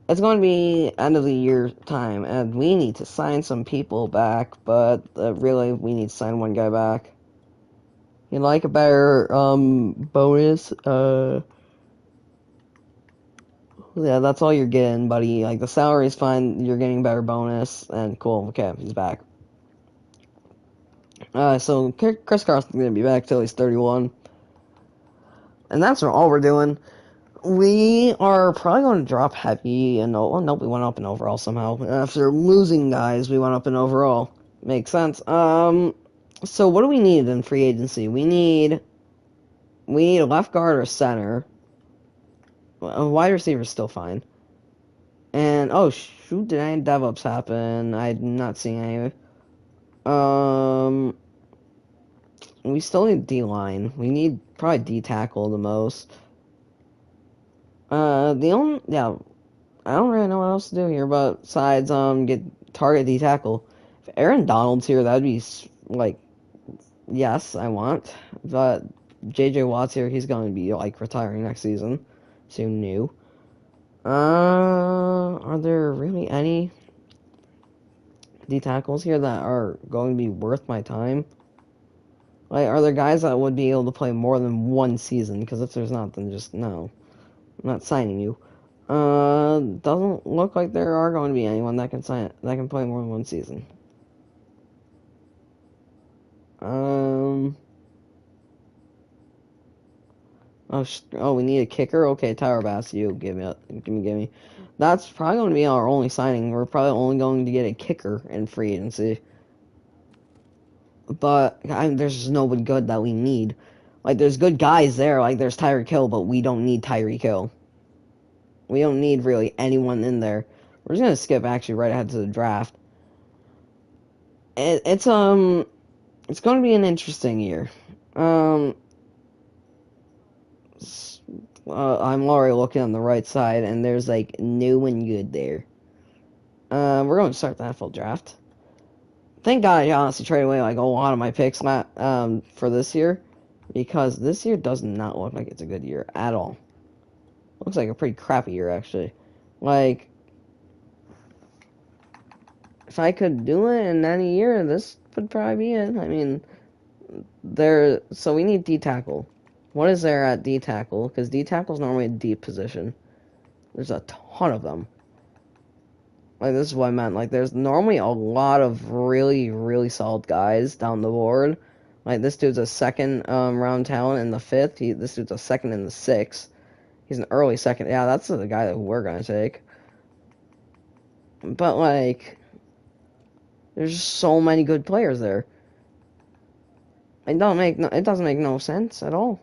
It's going to be end of the year time, and we need to sign some people back, but really, we need to sign one guy back. You like a better bonus? Yeah, that's all you're getting, buddy. Like, the salary's fine, you're getting a better bonus, and cool, okay, he's back. So Chris Carson's gonna be back till he's 31. And that's all we're doing. We are probably going to drop heavy, and nope, we went up in overall somehow. After losing guys, we went up in overall. Makes sense. So what do we need in free agency? We need a left guard or center. A wide receiver is still fine. And oh shoot, did any dev-ups happen? I'm not seeing any. We still need D-line. We need probably D-tackle the most. I don't really know what else to do here besides get target D-tackle. If Aaron Donald's here, that'd be like, yes, I want. But JJ Watt's here, he's going to be like retiring next season. So new. Are there really any D-tackles here that are going to be worth my time? Like, are there guys that would be able to play more than one season? Because if there's not, then just no. I'm not signing you. Doesn't look like there are going to be anyone that can play more than one season. We need a kicker. Okay, Tyler Bass, you give me. That's probably going to be our only signing. We're probably only going to get a kicker in free agency. But there's just nobody good that we need. Like, there's good guys there. Like, there's Tyreek Hill, but we don't need Tyreek Hill. We don't need really anyone in there. We're just gonna skip actually right ahead to the draft. It's going to be an interesting year. I'm already looking on the right side, and there's like no one good there. We're going to start the NFL draft. Thank God I honestly traded away like a lot of my picks for this year, because this year does not look like it's a good year at all. Looks like a pretty crappy year, actually. Like, if I could do it in any year, this would probably be it. I mean, so we need D-tackle. What is there at D-tackle? Because D-tackle is normally a deep position. There's a ton of them. Like, this is what I meant. Like, there's normally a lot of really, really solid guys down the board. Like, this dude's a second round talent in the 5th. This dude's a second in the 6th. He's an early second. Yeah, that's the guy that we're going to take. But, like, there's just so many good players there. It doesn't make no sense at all.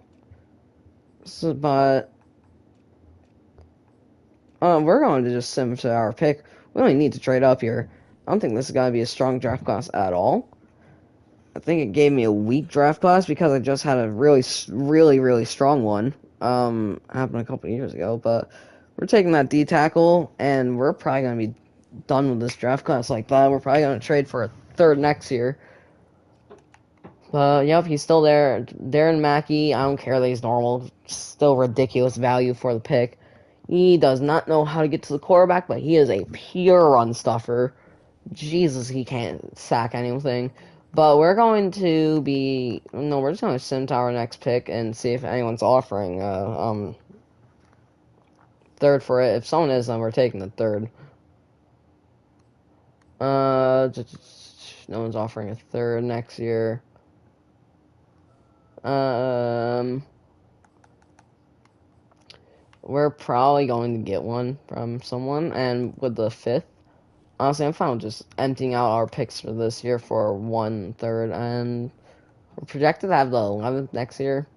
So, but we're going to just sim to our pick. We don't need to trade up here. I don't think this is going to be a strong draft class at all. I think it gave me a weak draft class because I just had a really, really, really strong one. Happened a couple years ago, but we're taking that D tackle, and we're probably going to be done with this draft class like that. We're probably going to trade for a third next year. Yep, he's still there. Darren Mackey, I don't care that he's normal. Still ridiculous value for the pick. He does not know how to get to the quarterback, but he is a pure run stuffer. Jesus, he can't sack anything. But we're going to be no, we're just going to sim to our next pick and see if anyone's offering third for it. If someone is, then we're taking the third. No one's offering a third next year. Um, we're probably going to get one from someone, and with the fifth, honestly, I'm fine with just emptying out our picks for this year for one third, and we're projected to have the 11th next year.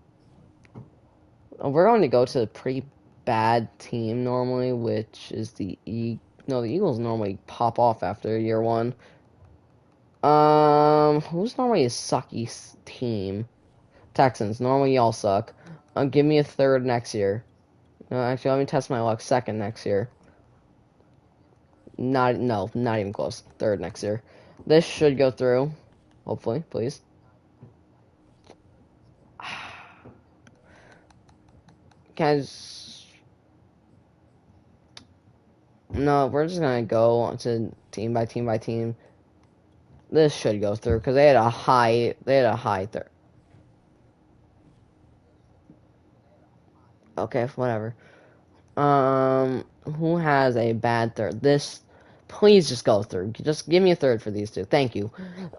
We're going to go to a pretty bad team normally, which is the No, the Eagles normally pop off after year one. Who's normally a sucky team? Texans. Normally y'all suck. Give me a third next year. No, actually, let me test my luck. Second next year. Not even close. Third next year. This should go through. Hopefully, please. Guys, no, we're just gonna go to team by team by team. This should go through because they had a high third. Okay, whatever. Who has a bad third? Please just go through. Just give me a third for these two. Thank you.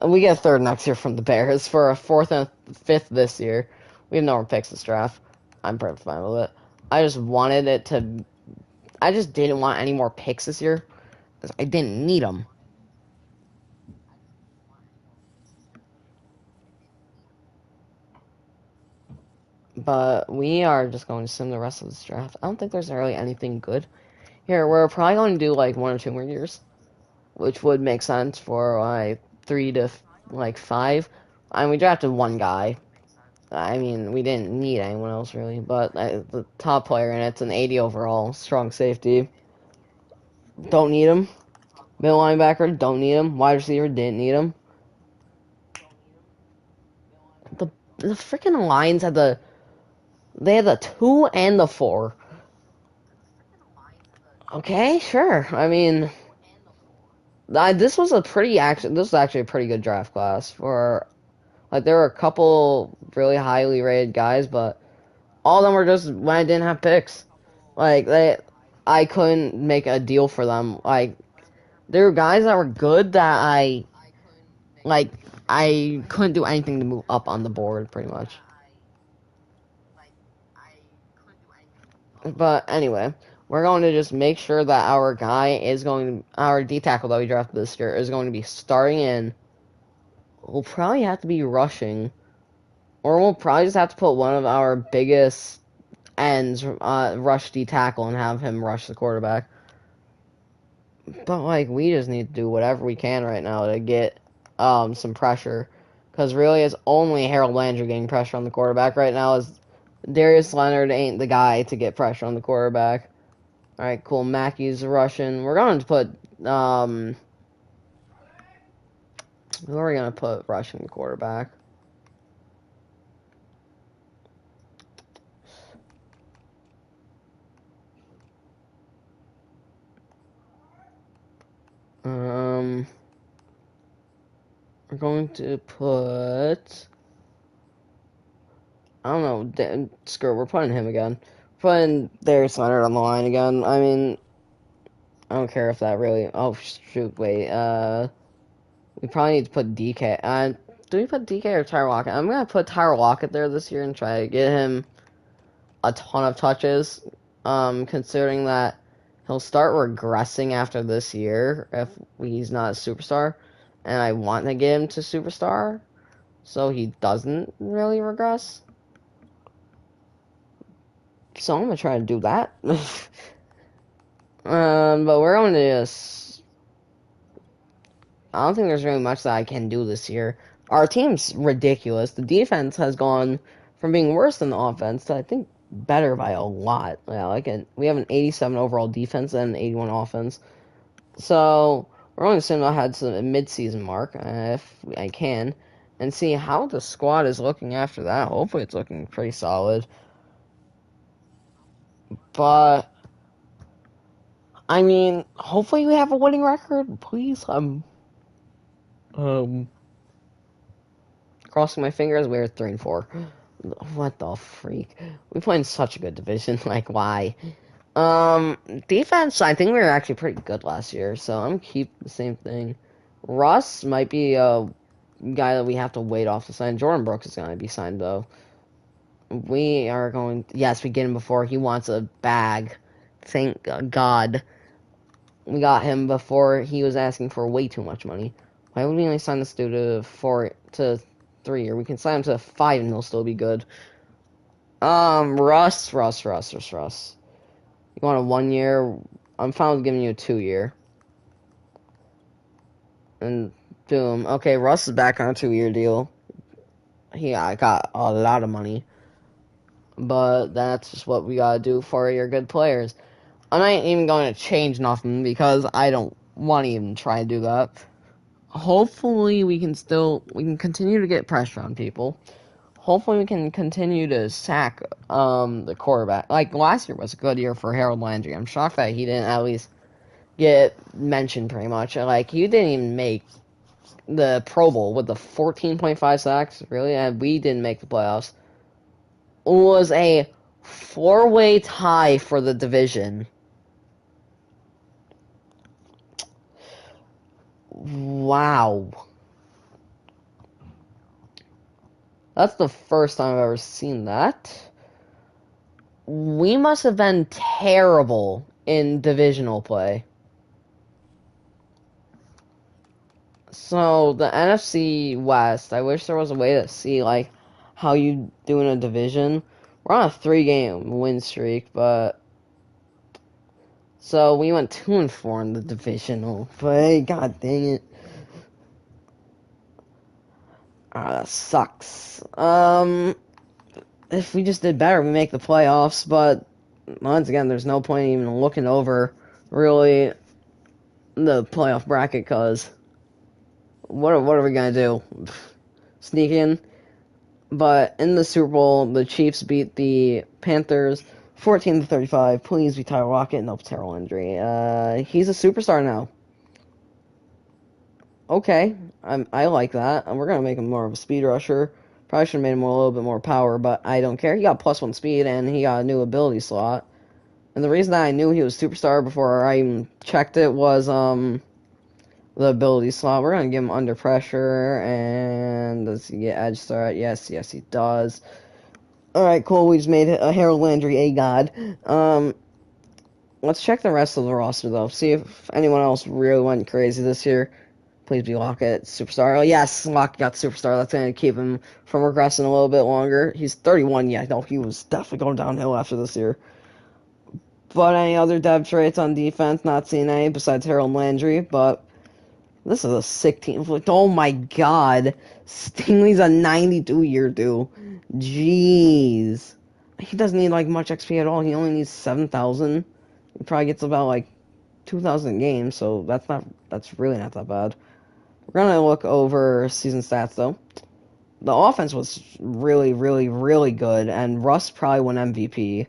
We get a third next year from the Bears for a fourth and fifth this year. We have no more picks this draft. I'm perfectly fine with it. I just wanted it to. I just didn't want any more picks this year because I didn't need them. But we are just going to sim the rest of this draft. I don't think there's really anything good here. We're probably going to do like 1 or 2 more years, which would make sense for like 3 to 5. And we drafted one guy. I mean, we didn't need anyone else really, but the top player in it's an 80 overall, strong safety. Don't need him. Middle linebacker, don't need him. Wide receiver, didn't need him. The freaking Lions had the 2 and the 4. Okay, sure. I mean, this was actually a pretty good draft class for like there were a couple really highly rated guys, but all of them were just when I didn't have picks. Like I couldn't make a deal for them. Like there were guys that were good that like I couldn't do anything to move up on the board, pretty much. But anyway, we're going to just make sure that our D tackle that we drafted this year is going to be starting in. We'll probably have to be rushing, or we'll probably just have to put one of our biggest ends rush D tackle and have him rush the quarterback. But like we just need to do whatever we can right now to get some pressure, because really it's only Harold Landry getting pressure on the quarterback right now. Is Darius Leonard ain't the guy to get pressure on the quarterback. All right, cool. Mackey's rushing. We're going to put who are we gonna put rushing the quarterback? We're going to put. I don't know. Screw it, we're putting him again. Putting Darius Leonard on the line again. I mean, I don't care if that really. Oh shoot! Wait. We probably need to put DK. Do we put DK or Tyler Lockett? I'm gonna put Tyler Lockett there this year and try to get him a ton of touches. Considering that he'll start regressing after this year if he's not a superstar, and I want to get him to superstar, so he doesn't really regress. So I'm gonna try to do that. But we're going to just. I don't think there's really much that I can do this year. Our team's ridiculous. The defense has gone from being worse than the offense to I think better by a lot. Yeah, we have an 87 overall defense and an 81 offense. So we're only assuming ahead to the mid-season mark if I can, and see how the squad is looking after that. Hopefully, it's looking pretty solid. But I mean, hopefully we have a winning record. Please, um, crossing my fingers. We're 3-4. What the freak? We play in such a good division. Like, why? Defense, I think we were actually pretty good last year, so I'm keep the same thing. Russ might be a guy that we have to wait off to sign. Jordan Brooks is going to be signed, though. We are going... Yes, we get him before he wants a bag. Thank God. We got him before he was asking for way too much money. Why would we only sign this dude to 4 to 3 year? We can sign him to 5 and he'll still be good. Russ. You want a 1 year? I'm fine with giving you a 2 year. And boom. Okay, Russ is back on a 2 year deal. I got a lot of money. But that's just what we gotta do for your good players. I'm not even going to change nothing because I don't want to even try to do that. Hopefully we can continue to get pressure on people. Hopefully we can continue to sack the quarterback. Like last year was a good year for Harold Landry. I'm shocked that he didn't at least get mentioned pretty much. Like he didn't even make the Pro Bowl with the 14.5 sacks. Really? And we didn't make the playoffs. It was a 4-way tie for the division. Wow. That's the first time I've ever seen that. We must have been terrible in divisional play. So, the NFC West, I wish there was a way to see, like, how you do in a division. We're on a 3-game win streak, but... So, we went 2-4 in the divisional play. God dang it. That sucks. If we just did better, we make the playoffs, but once again, there's no point even looking over, really, the playoff bracket, because what are we going to do? Sneak in? But in the Super Bowl, the Chiefs beat the Panthers 14-35. Please be Tyler Lockett. Nope, Harold Landry. He's a superstar now. Okay, I like that. And we're going to make him more of a speed rusher. Probably should have made him a little bit more power, but I don't care. He got +1 speed, and he got a new ability slot. And the reason that I knew he was superstar before I even checked it was, the ability slot. We're going to give him under pressure, and does he get edge start? Yes, he does. Alright, cool. We just made a Harold Landry a god. Let's check the rest of the roster, though. See if anyone else really went crazy this year. Please be Lockett, superstar. Oh, yes, Lockett got superstar. That's going to keep him from regressing a little bit longer. He's 31. Yeah, no, he was definitely going downhill after this year. But any other dev traits on defense? Not seeing any besides Harold Landry, but this is a sick team. Oh, my God. Stingley's a 92-year dude. Jeez. He doesn't need, like, much XP at all. He only needs 7,000. He probably gets about, like, 2,000 games, so that's really not that bad. We're going to look over season stats, though. The offense was really, really, really good, and Russ probably won MVP.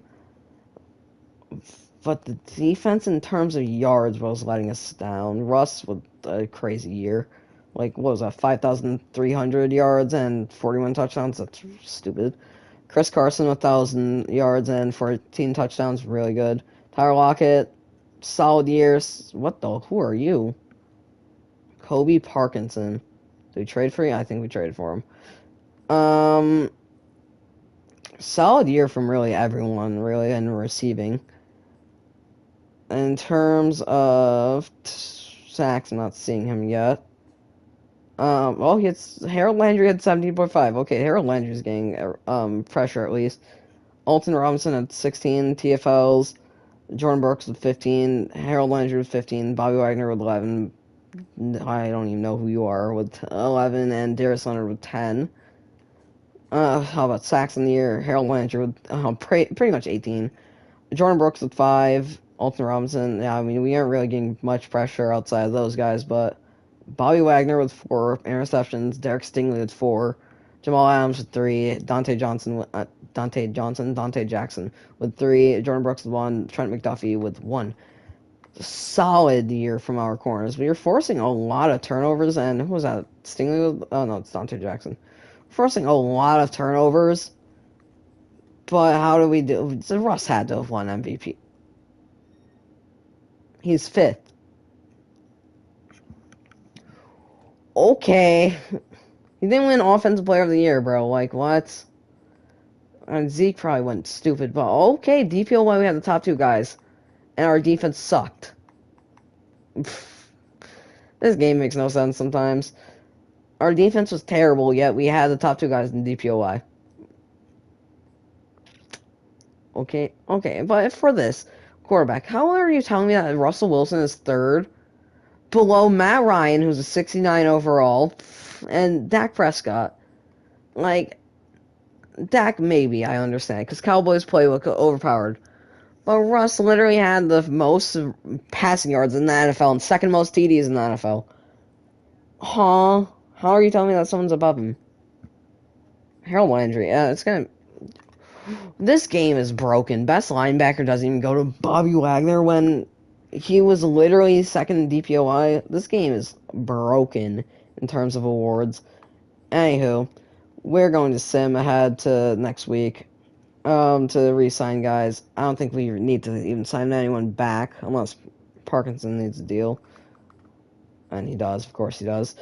But the defense in terms of yards was letting us down. Russ with a crazy year. Like, what was that, 5,300 yards and 41 touchdowns? That's stupid. Chris Carson, 1,000 yards and 14 touchdowns. Really good. Tyler Lockett, solid years. What the? Who are you? Kobe Parkinson. Did we trade for you? I think we traded for him. Solid year from really everyone, really, in receiving. In terms of sacks, I'm not seeing him yet. Well, Harold Landry had 17.5. Okay, Harold Landry's getting pressure at least. Alton Robinson had 16 TFLs. Jordan Brooks with 15. Harold Landry with 15. Bobby Wagner with 11. I don't even know who you are with 11. And Darius Leonard with 10. How about sacks in the year? Harold Landry with pretty much 18. Jordan Brooks with 5. Alton Robinson, yeah, I mean, we aren't really getting much pressure outside of those guys, but Bobby Wagner with 4 interceptions, Derek Stingley with 4, Jamal Adams with 3, Dante Jackson with 3, Jordan Brooks with 1, Trent McDuffie with 1. Solid year from our corners. We were forcing a lot of turnovers, and who was that? Stingley with, oh no, it's Dante Jackson. forcing a lot of turnovers. But how do we do? So Russ had to have won MVP. He's fifth. Okay. He didn't win Offensive Player of the Year, bro. Like, what? And Zeke probably went stupid, but okay, DPOY, we had the top two guys. And our defense sucked. This game makes no sense sometimes. Our defense was terrible, yet we had the top two guys in DPOY. Okay, but for this quarterback, how are you telling me that Russell Wilson is third? Below Matt Ryan, who's a 69 overall, and Dak Prescott. Like, Dak, maybe, I understand, because Cowboys play look overpowered. But Russ literally had the most passing yards in the NFL and second most TDs in the NFL. Huh? How are you telling me that someone's above him? Harold Landry, yeah, it's gonna... This game is broken. Best linebacker doesn't even go to Bobby Wagner when he was literally second in DPOI. This game is broken in terms of awards. Anywho, we're going to sim ahead to next week to re-sign guys. I don't think we need to even sign anyone back unless Parkinson needs a deal. And he does, of course he does.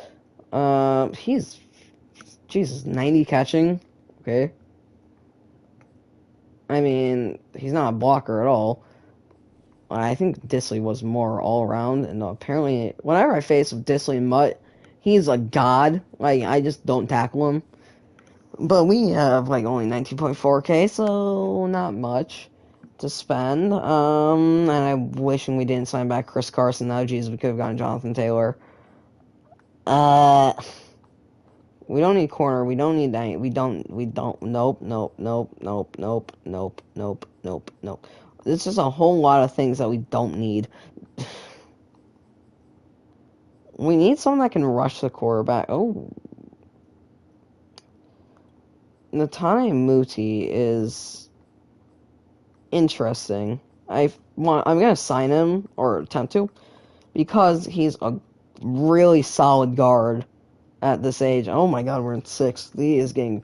He's, Jesus, 90 catching. Okay. I mean, he's not a blocker at all. I think Disley was more all around, and apparently, whenever I face with Disley and Mutt, he's a god. Like, I just don't tackle him. But we have, like, only 19.4k, so not much to spend. And I'm wishing we didn't sign back Chris Carson. Now, geez, we could have gotten Jonathan Taylor. We don't need corner. We don't need any. We don't. Nope. It's just a whole lot of things that we don't need. We need someone that can rush the quarterback. Oh. Natane Muti is interesting. I'm gonna sign him, or attempt to, because he's a really solid guard at this age. Oh my god, we're in sixth. He's getting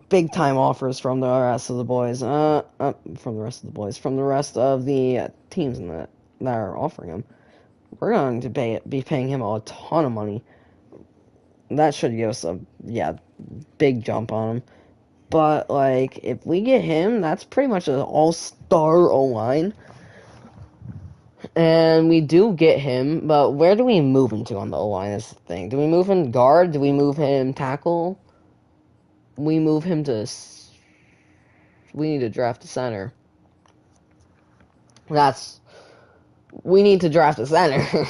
big time offers from the rest of the boys. From the rest of the boys, from the rest of the teams that are offering him. We're going to be paying him a ton of money. That should give us a big jump on him. But like, if we get him, that's pretty much an all-star O-line. And we do get him, but where do we move him to on the O-line is the thing. Do we move him guard? Do we move him tackle? We move him to... We need to draft a center. We need to draft a center.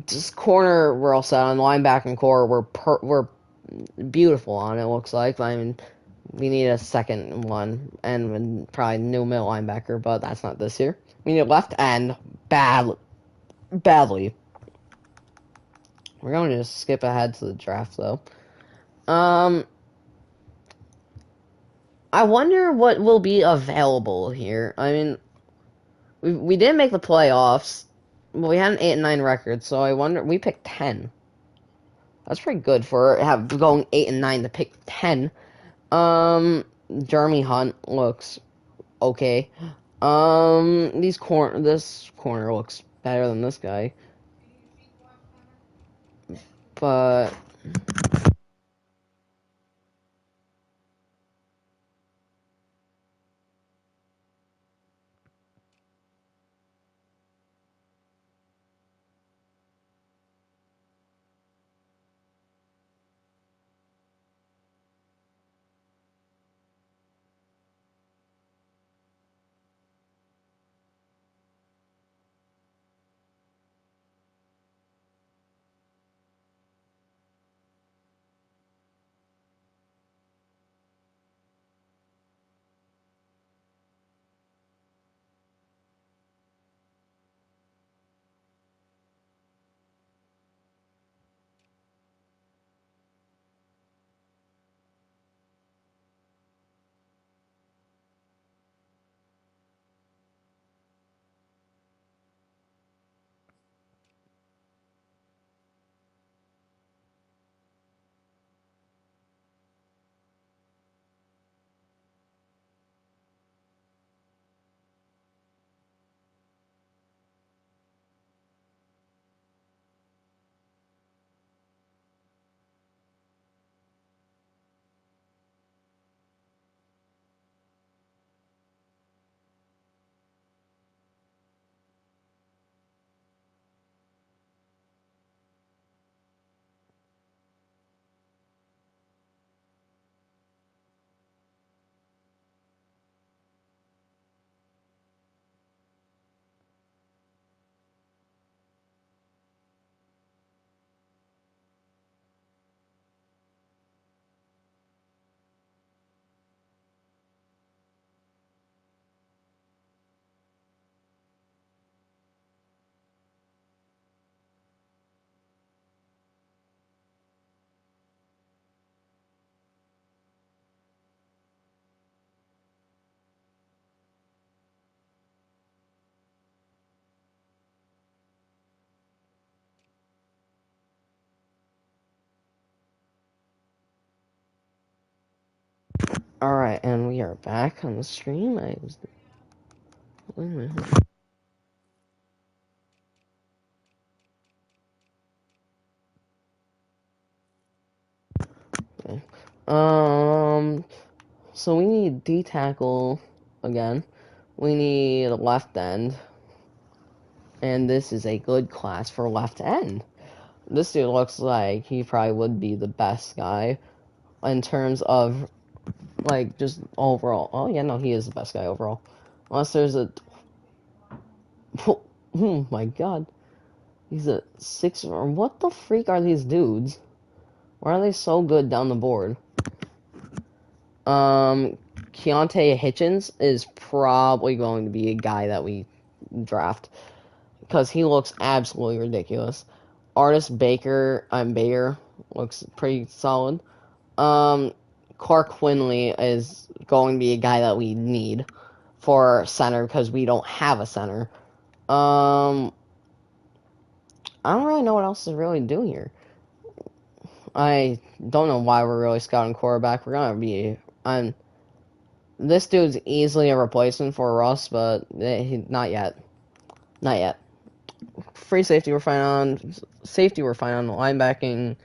Just corner, we're all set on. Linebacker and core, we're beautiful on it, looks like. I mean, we need a second one, and probably new middle linebacker, but that's not this year. We need a left end, badly. We're going to just skip ahead to the draft, though. I wonder what will be available here. I mean, we didn't make the playoffs, but we had an 8-9 record, so I wonder... We picked 10. That's pretty good for going 8-9 to pick 10. Jeremy Hunt looks okay. This corner looks better than this guy. But Alright, and we are back on the stream. Wait a minute. Okay. So we need D tackle again. We need left end. And this is a good class for left end. This dude looks like he probably would be the best guy in terms of, like, just overall. Oh, yeah, no, he is the best guy overall. Unless there's a... Oh, my God. He's a 6... What the freak are these dudes? Why are they so good down the board? Keontae Hitchens is probably going to be a guy that we draft. Because he looks absolutely ridiculous. Artist Baker looks pretty solid. Clark Quinley is going to be a guy that we need for center because we don't have a center. I don't really know what else to really do here. I don't know why we're really scouting quarterback. We're gonna be this dude's easily a replacement for Russ, but not yet. Not yet. Free safety we're fine on. Safety we're fine on. Linebacking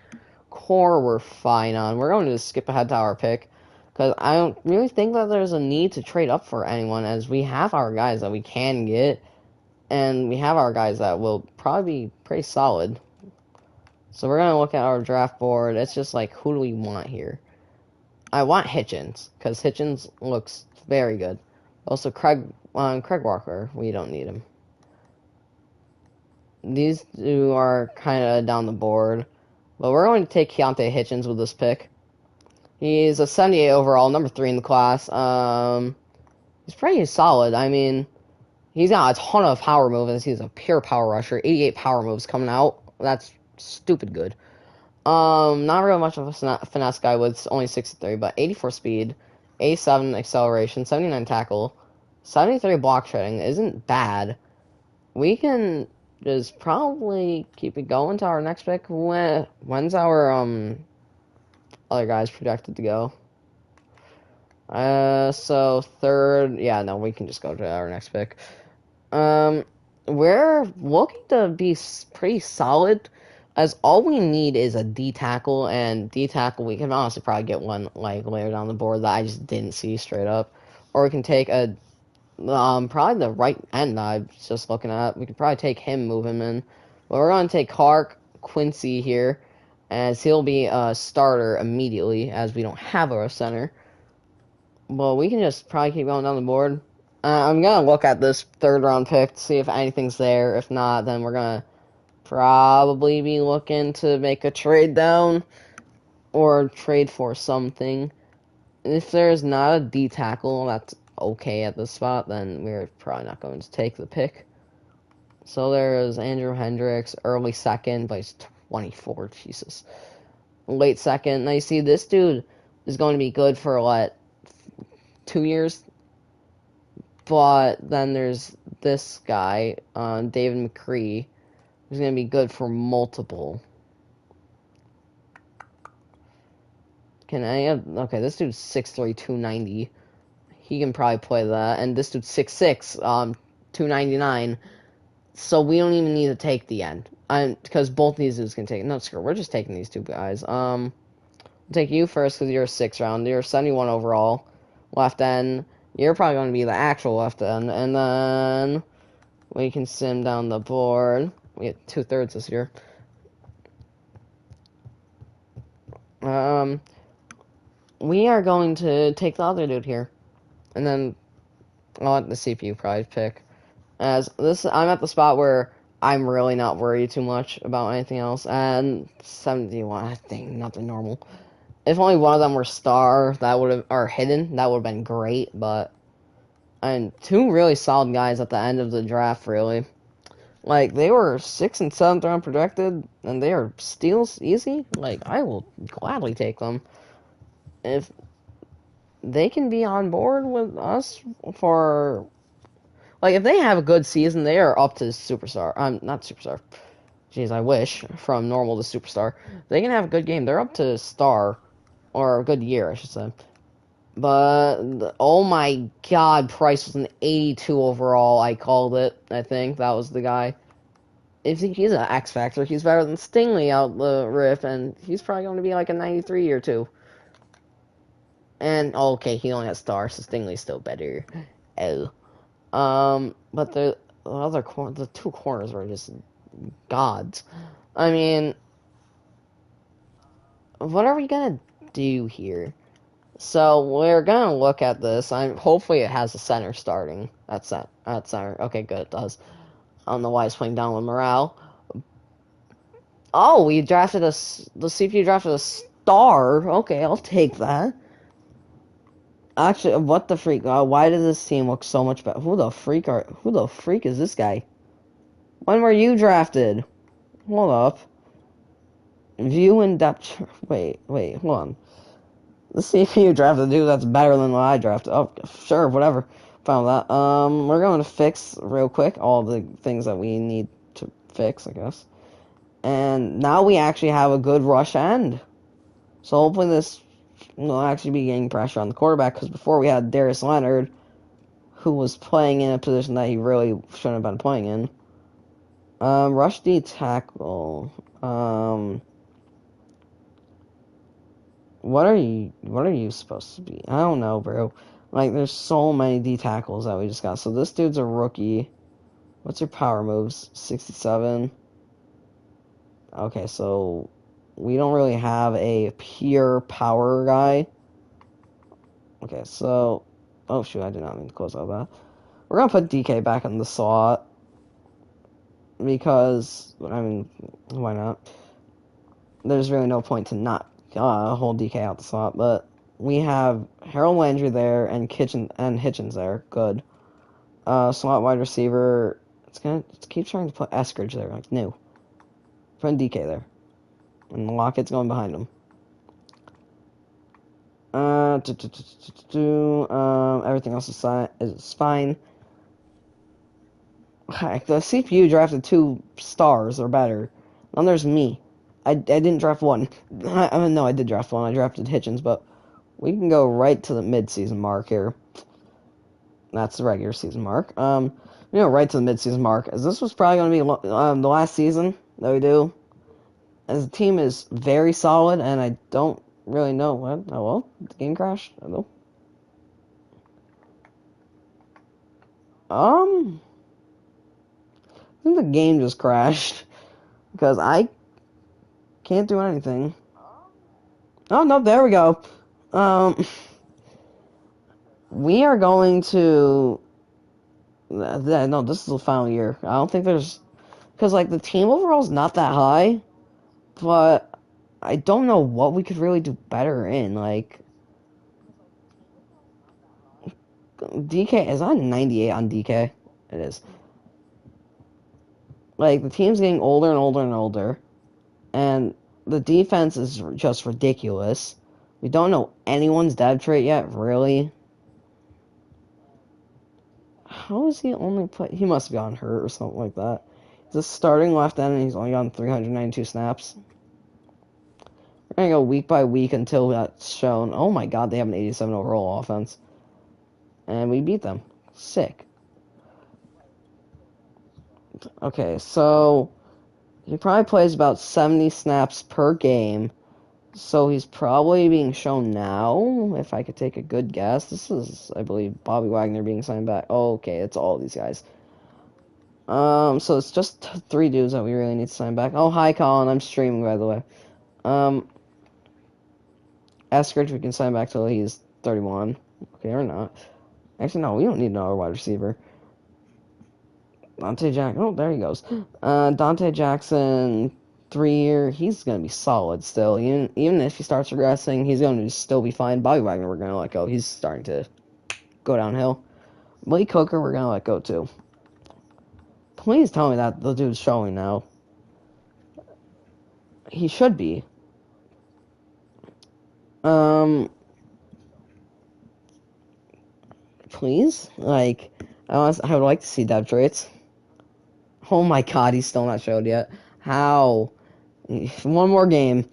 core we're fine on. We're going to skip ahead to our pick because I don't really think that there's a need to trade up for anyone as we have our guys that we can get and we have our guys that will probably be pretty solid. So we're going to look at our draft board. It's just like, who do we want here? I want Hitchens because Hitchens looks very good. Also, Craig Walker, we don't need him. These two are kind of down the board. But we're going to take Keontae Hitchens with this pick. He's a 78 overall, number 3 in the class. He's pretty solid. I mean, he's got a ton of power moves. He's a pure power rusher. 88 power moves coming out. That's stupid good. Not really much of a finesse guy with only 63, but 84 speed, 87 acceleration, 79 tackle, 73 block shedding isn't bad. We can just probably keep it going to our next pick. When's our other guys projected to go? So third, yeah, no, we can just go to our next pick. We're looking to be pretty solid, as all we need is a D tackle, and D tackle we can honestly probably get one like later down the board that I just didn't see straight up, or we can take a probably the right end I was just looking at. We could probably take him, move him in. But we're going to take Clark Quincy here, as he'll be a starter immediately, as we don't have a center. Well, we can just probably keep going down the board. I'm going to look at this third round pick to see if anything's there. If not, then we're going to probably be looking to make a trade down or trade for something. If there's not a D tackle that's okay at this spot, then we're probably not going to take the pick. So there's Andrew Hendricks, early second, but he's 24, Jesus. Late second. Now you see this dude is going to be good for what, 2 years? But then there's this guy, David McCree, who's going to be good for multiple. Okay, this dude's 6'3", 290. He can probably play that. And this dude's 6'6", 299. So we don't even need to take the end. Because both these dudes can take it. No, screw it. We're just taking these two guys. We'll take you first because you're a 6th round. You're 71 overall. Left end. You're probably going to be the actual left end. And then we can sim down the board. We get 2/3 this year. We are going to take the other dude here. And then I'll let the CPU probably pick. As this, I'm at the spot where I'm really not worried too much about anything else. And 71, I think nothing normal. If only one of them were star, that would have, or hidden, that would have been great. But, and 2 really solid guys at the end of the draft, really. Like, they were 6th and 7th round projected, and they are steals easy. Like, I will gladly take them. If they can be on board with us for, like, if they have a good season, they are up to superstar. Not superstar. Jeez, I wish. From normal to superstar. They can have a good game. They're up to star. Or a good year, I should say. But oh my God, Price was an 82 overall. I called it. I think that was the guy. If he's an X Factor, he's better than Stingley out the rip, and he's probably going to be like a 93 or two. And okay, he only has stars, so Stingley's still better. Oh, but the two corners were just gods. I mean, what are we gonna do here? So we're gonna look at this. Hopefully it has a center starting. That's center. Okay, good. It does. I don't know why it's playing down with morale. Oh, we drafted the CPU drafted a star. Okay, I'll take that. Actually, what the freak? Why does this team look so much better? Who the freak is this guy? When were you drafted? Hold up. View in depth. Wait, hold on. Let's see if you drafted a dude that's better than what I drafted. Oh, sure, whatever. Found that. We're going to fix real quick all the things that we need to fix, I guess. And now we actually have a good rush end. So hopefully this will actually be getting pressure on the quarterback, because before we had Darius Leonard, who was playing in a position that he really shouldn't have been playing in. Rush D tackle. What are you supposed to be? I don't know, bro. Like, there's so many D tackles that we just got. So this dude's a rookie. What's your power moves? 67. Okay, so we don't really have a pure power guy. Okay, so oh shoot, I did not mean to close out that. We're gonna put DK back in the slot because I mean, why not? There's really no point to not hold DK out the slot, but we have Harold Landry there and Hitchens there. Good. Slot wide receiver. It's keep trying to put Eskridge there. Like, no. Put DK there. And Lockett's going behind him. Everything else is fine. Heck, the CPU drafted 2 stars or better. Then there's me. I didn't draft one. I mean, no, I did draft one. I drafted Hitchens, but we can go right to the mid-season mark here. That's the regular season mark. Right to the mid-season mark, as this was probably going to be the last season that we do. As the team is very solid, and I don't really know what. Oh well, the game crashed. Hello. I think the game just crashed because I can't do anything. Oh no, there we go. We are going to. No, this is the final year. I don't think there's because like the team overall is not that high, but I don't know what we could really do better in. Like DK is on 98 on DK. It is. Like the team's getting older and older and older, and the defense is just ridiculous. We don't know anyone's depth trait yet, really. How is he only play? He must be on hurt or something like that. He's a starting left end, and he's only on 392 snaps. We're gonna go week by week until that's shown. Oh my God, they have an 87 overall offense, and we beat them. Sick. Okay, so he probably plays about 70 snaps per game. So he's probably being shown now, if I could take a good guess. This is, I believe, Bobby Wagner being signed back. Oh, okay, it's all these guys. So it's just 3 dudes that we really need to sign back. Oh, hi, Colin. I'm streaming, by the way. Eskridge, we can sign back till he's 31. Okay, or not. Actually, no, we don't need another wide receiver. Dante Jackson. Oh, there he goes. Dante Jackson, 3-year. He's going to be solid still. Even if he starts regressing, he's going to still be fine. Bobby Wagner, we're going to let go. He's starting to go downhill. Blake Hooker, we're going to let go too. Please tell me that the dude's showing now. He should be. Please? Like, I would like to see depth traits. Oh my God, he's still not showed yet. How? One more game.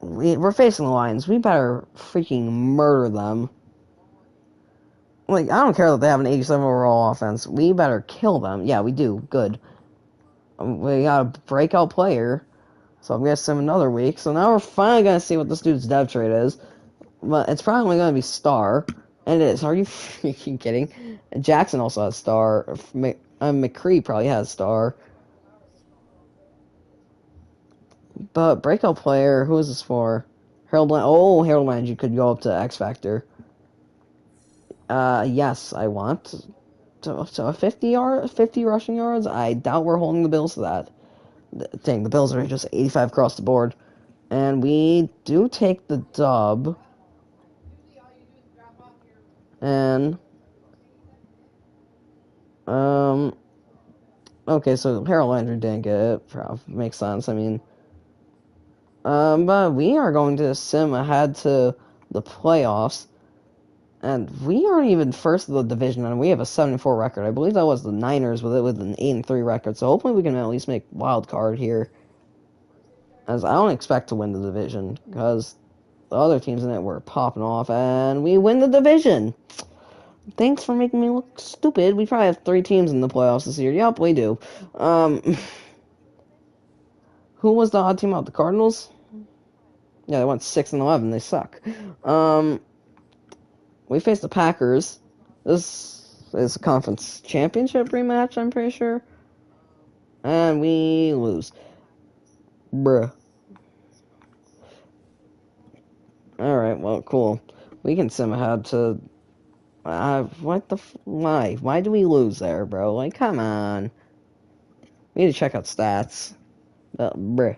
we're facing the Lions. We better freaking murder them. Like, I don't care that they have an 87 overall offense. We better kill them. Yeah, we do. Good. We got a breakout player. So I'm going to sim another week. So now we're finally going to see what this dude's dev trait is. But it's probably going to be star. And it is. Are you freaking kidding? Jackson also has star. McCree probably has star. But breakout player, who is this for? Harold Landry could go up to X Factor. Yes, I want to 50 rushing yards. I doubt we're holding the Bills to that. Dang, the Bills are just 85 across the board. And we do take the dub. And okay, so Harold Landry didn't get it. Makes sense. I mean, but we are going to sim ahead to the playoffs, and we aren't even first of the division, and we have a 7-4 record. I believe that was the Niners with an 8-3 record. So hopefully we can at least make wild card here, as I don't expect to win the division because the other teams in it were popping off, and we win the division. Thanks for making me look stupid. We probably have 3 teams in the playoffs this year. Yep, we do. Who was the odd team out? The Cardinals? Yeah, they went 6-11. They suck. We faced the Packers. This is a conference championship rematch, I'm pretty sure. And we lose. Bruh. Alright, well, cool. We can sim ahead to... Why? Why do we lose there, bro? Like, come on. We need to check out stats. Bruh.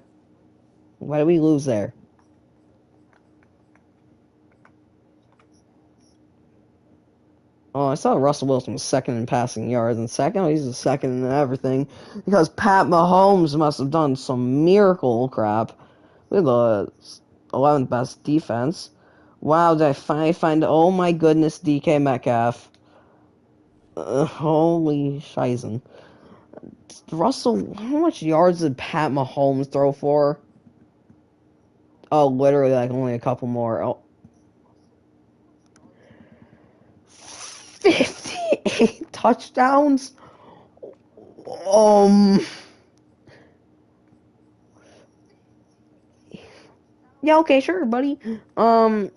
Why do we lose there? Oh, I saw Russell Wilson was second in passing yards, and second, he's the second in everything, because Pat Mahomes must have done some miracle crap. We're the 11th best defense. Wow, did I finally find, oh my goodness, DK Metcalf. Holy shizen. Russell, how much yards did Pat Mahomes throw for? Oh, literally, like, only a couple more. Oh. 58 touchdowns? Yeah, okay, sure, buddy. Who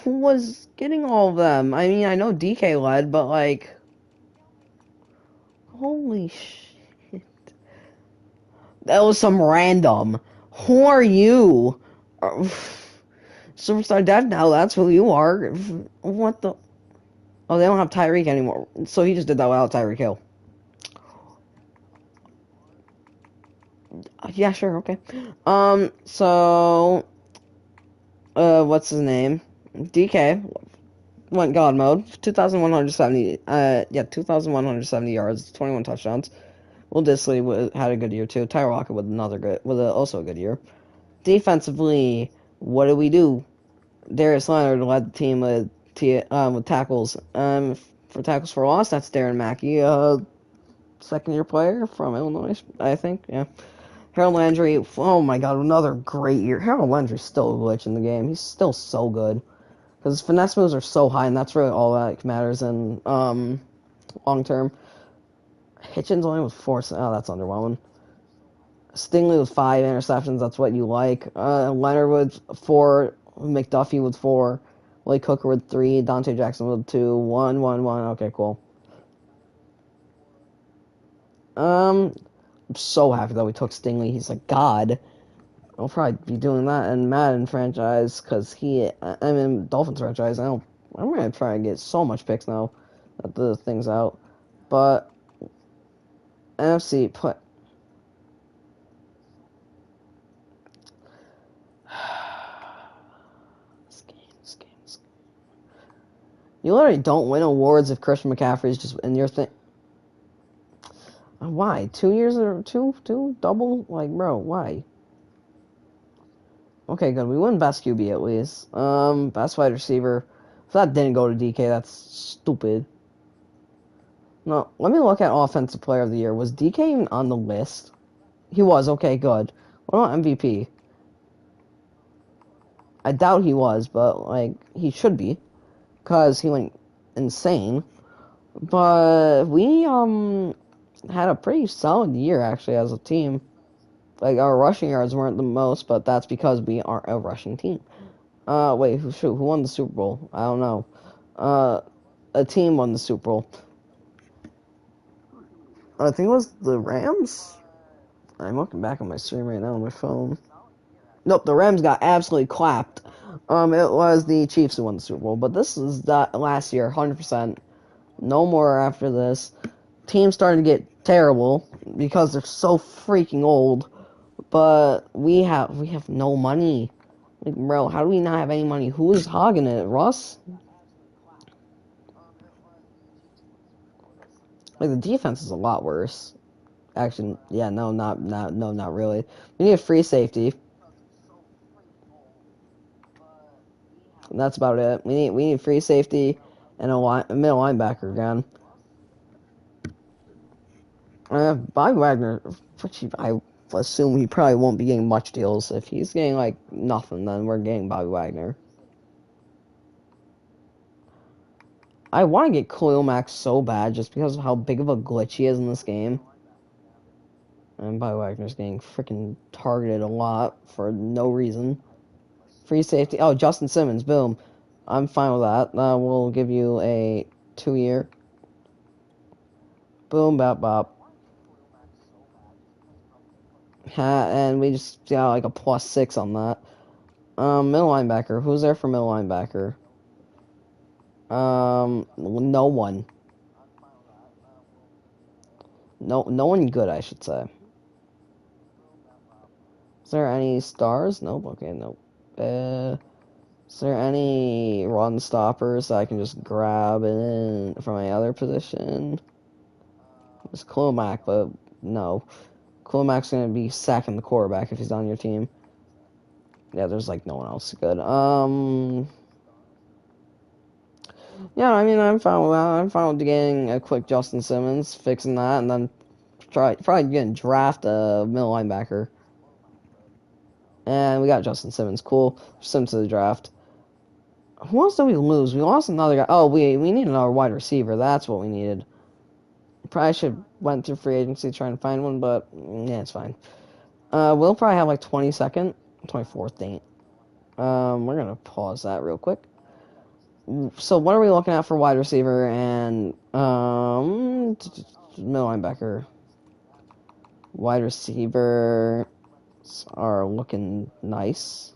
was getting all of them? I mean, I know DK led, but, like... Holy shit. That was some random. Who are you? Superstar Dev now, that's who you are. What the... Oh, they don't have Tyreek anymore. So he just did that without Tyreek Hill. Yeah, sure, okay. What's his name? DK went God mode. 2,170, 2,170 yards, 21 touchdowns. Will Disley had a good year too. Tyler Lockett with also a good year. Defensively, what did we do? Darius Leonard led the team with tackles. For tackles for loss, that's Darren Mackey, second-year player from Illinois, I think. Yeah. Harold Landry, oh my god, another great year. Harold Landry's still a glitch in the game. He's still so good. Because his finesse moves are so high, and that's really all that matters in long term. Hitchens only with 4. Oh, that's underwhelming. Stingley with 5 interceptions. That's what you like. Leonard with 4. McDuffie with 4. Blake Hooker with 3. Dante Jackson with 2. 1, 1, 1. Okay, cool. I'm so happy that we took Stingley. He's like God. I'll probably be doing that in Madden franchise because I'm in Dolphins franchise. I'm gonna try and get so much picks now that the thing's out. But NFC put. This game. You literally don't win awards if Christian McCaffrey's just in your thing. Why? 2 years or two double? Like, bro, why? Okay, good. We win best QB at least. Best wide receiver. If that didn't go to DK, that's stupid. No, let me look at Offensive Player of the Year. Was DK even on the list? He was. Okay, good. What about MVP? I doubt he was, but like he should be, cause he went insane. But we had a pretty solid year actually as a team. Like our rushing yards weren't the most, but that's because we aren't a rushing team. Wait, who won the Super Bowl? I don't know. A team won the Super Bowl. I think it was the Rams. I'm looking back on my stream right now on my phone. Nope, the Rams got absolutely clapped. It was the Chiefs who won the Super Bowl, but this is that last year, 100%. No more after this. Teams starting to get terrible because they're so freaking old. But we have no money. Like, bro, how do we not have any money? Who is hogging it? Russ? Like the defense is a lot worse. Actually, yeah, no, not really. We need a free safety. And that's about it. We need free safety and a middle linebacker again. Bobby Wagner, which I assume he probably won't be getting much deals. If he's getting like nothing, then we're getting Bobby Wagner. I want to get Khalil Mack so bad just because of how big of a glitch he is in this game. And Bobby Wagner's getting freaking targeted a lot for no reason. Free safety. Oh, Justin Simmons. Boom. I'm fine with that. We'll give you a 2-year. Boom, bop, bop. And we just got like a +6 on that. Middle linebacker. Who's there for middle linebacker? No one. No one good, I should say. Is there any stars? Nope. Okay, nope. Is there any run stoppers that I can just grab in from my other position? It's Clomac, but no. Clomac's gonna be sacking the quarterback if he's on your team. Yeah, there's like no one else good. Yeah, I mean, I'm fine with that. I'm fine with getting a quick Justin Simmons, fixing that, and then probably getting draft a middle linebacker. And we got Justin Simmons. Cool. Send him to the draft. Who else did we lose? We lost another guy. Oh, we need another wide receiver. That's what we needed. Probably should went through free agency trying to find one, but yeah, it's fine. We'll probably have like 22nd, 24th date. We're gonna pause that real quick. So what are we looking at for wide receiver and middle linebacker? Wide receiver are looking nice.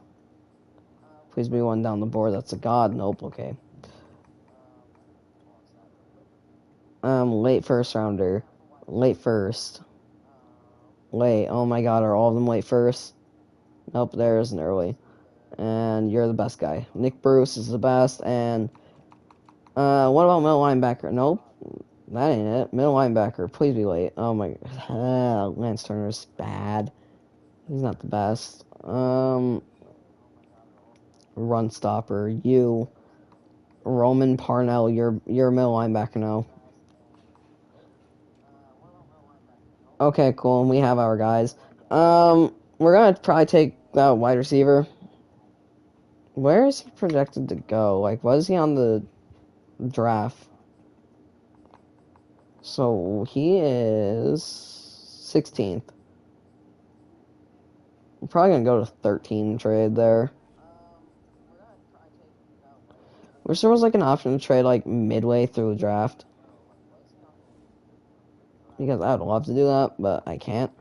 Please be one down the board. That's a god. Nope. Okay. Late first rounder. Late first. Late. Oh my god, are all of them late first? Nope, there's an early. And you're the best guy. Nick Bruce is the best. And what about middle linebacker? Nope. That ain't it. Middle linebacker. Please be late. Oh my god. Lance Turner's bad. He's not the best. Run stopper. You. Roman Parnell, you're a middle linebacker now. Okay, cool. And we have our guys. We're gonna probably take wide receiver. Where is he projected to go? Like, was he on the draft? So he is 16th. We're probably gonna go to 13 trade there. Wish there was like an option to trade like midway through the draft. Because I would love to do that, but I can't.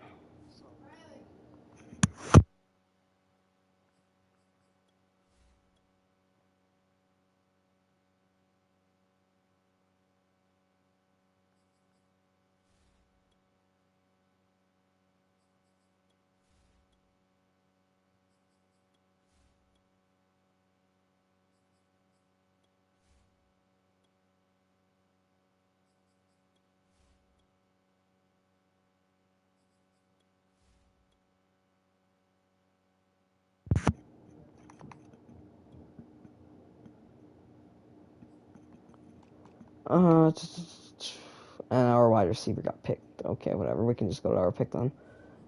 And our wide receiver got picked. Okay, whatever. We can just go to our pick then.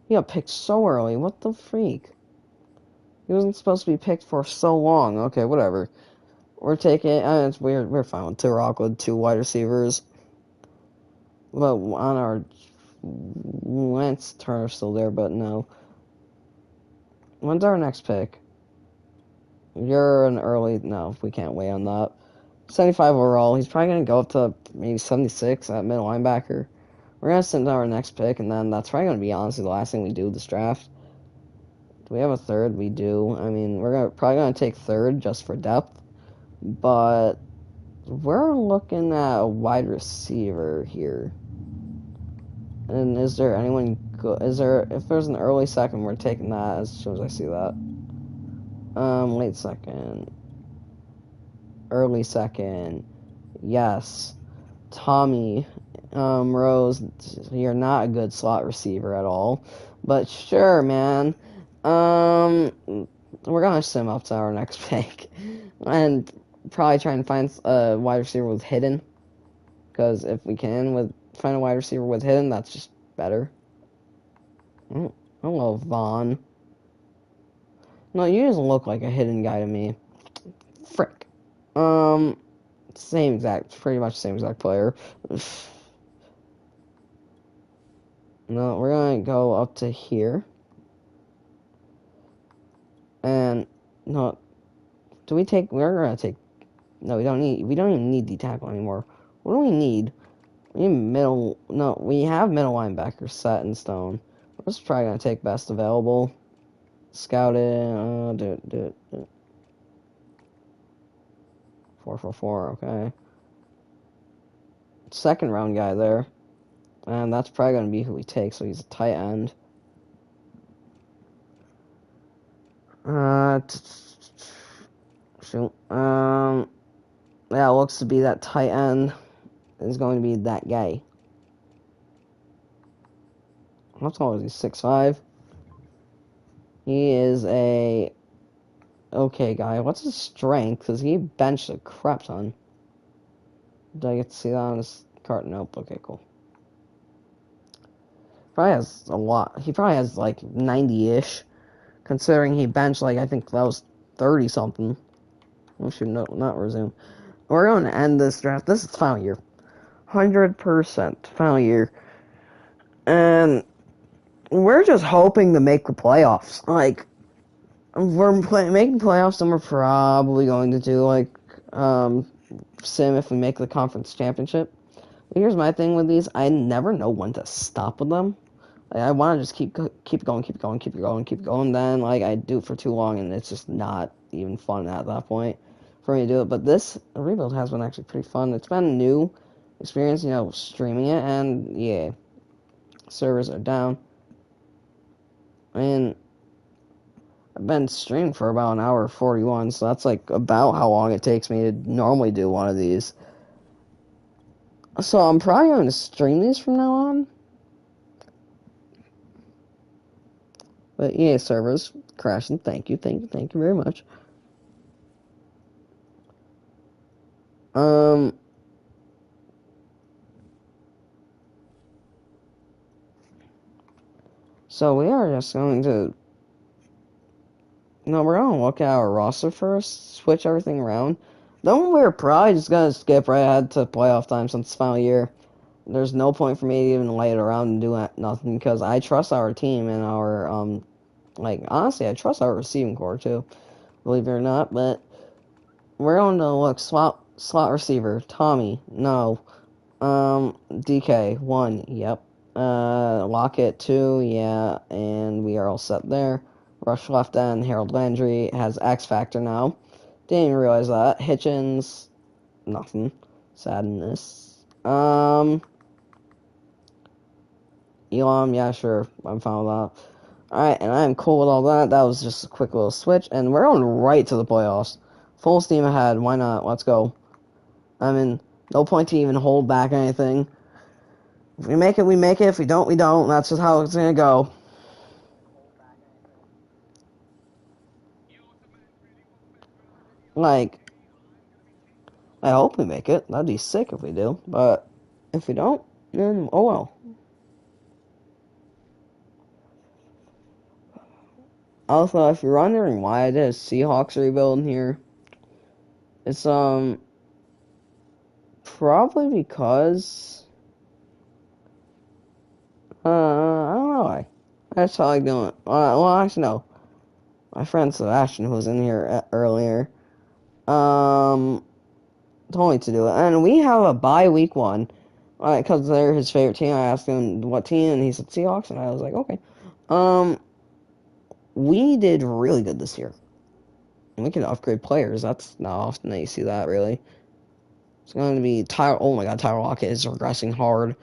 He got picked so early. What the freak? He wasn't supposed to be picked for so long. Okay, whatever. We're taking. We're fine with two Rockwood, two wide receivers. But on our Lance Turner's still there, but no. When's our next pick? You're an early. No, we can't wait on that. 75 overall. He's probably gonna go up to maybe 76 at middle linebacker. We're gonna send our next pick, and then that's probably gonna be honestly the last thing we do this draft. Do we have a third? We do. I mean, probably gonna take third just for depth, but we're looking at a wide receiver here. And is there anyone good? If there's an early second, we're taking that as soon as I see that. Late second. Early second. Yes. Tommy, Rose, you're not a good slot receiver at all. But sure, man. We're gonna sim up to our next pick. And probably try and find a wide receiver with hidden. Because if we can find a wide receiver with hidden, that's just better. Oh, hello, Vaughn. No, you just look like a hidden guy to me. Frick. Pretty much same exact player. No, we're gonna go up to here. And, no, we're gonna take, no, we don't even need the tackle anymore. What do we need? We have middle linebackers set in stone. We're just probably gonna take best available. Scout it, do it. 4-4-4, okay. Second round guy there. And that's probably gonna be who we take, so he's a tight end. Shoot. Yeah, it looks to be that tight end is going to be that guy. How tall is he? 6'5". He is a okay guy. What's his strength? Because he benched a crap ton. Did I get to see that on his cart? Nope. Okay, cool. Probably has a lot. He probably has like 90-ish. Considering he benched like, I think that was 30-something. We should not resume. We're going to end this draft. This is final year. 100% final year. And we're just hoping to make the playoffs. Like, we're making playoffs, and we're probably going to do, like, sim if we make the conference championship. But here's my thing with these. I never know when to stop with them. Like, I want to just keep going. Then, like, I do it for too long, and it's just not even fun at that point for me to do it. But this rebuild has been actually pretty fun. It's been a new experience, streaming it, and yeah, servers are down. And I've been streaming for about an hour 41, so that's like about how long it takes me to normally do one of these. So I'm probably going to stream these from now on. But yeah, servers crashing. Thank you very much. So we are just going to... No, we're going to look at our roster first, switch everything around. Then we're probably just going to skip right ahead to playoff time since it's final year. There's no point for me to even lay it around and do nothing because I trust our team and our, honestly, I trust our receiving core too, believe it or not, but we're going to look slot receiver, Tommy, no, DK, 1, yep, Lockett, 2, yeah, and we are all set there. Rush left end, Harold Landry has X Factor now. Didn't even realize that. Hitchens, nothing. Sadness. Elam, yeah, sure. I'm fine with that. Alright, and I'm cool with all that. That was just a quick little switch, and we're going right to the playoffs. Full steam ahead. Why not? Let's go. I mean, no point to even hold back anything. If we make it, we make it. If we don't, we don't. That's just how it's going to go. Like, I hope we make it. That'd be sick if we do. But if we don't, then oh well. Also, if you're wondering why I did a Seahawks rebuild here, it's probably because I don't know why. That's how I do it. Well, actually no. My friend Sebastian, who was in here earlier, told me to do it, and we have a bye week one, because they're his favorite team. I asked him what team, and he said Seahawks, and I was like, okay. We did really good this year. We can upgrade players. That's not often that you see that, really. It's going to be Tyler. Oh my God, Tyler Lockett is regressing hard.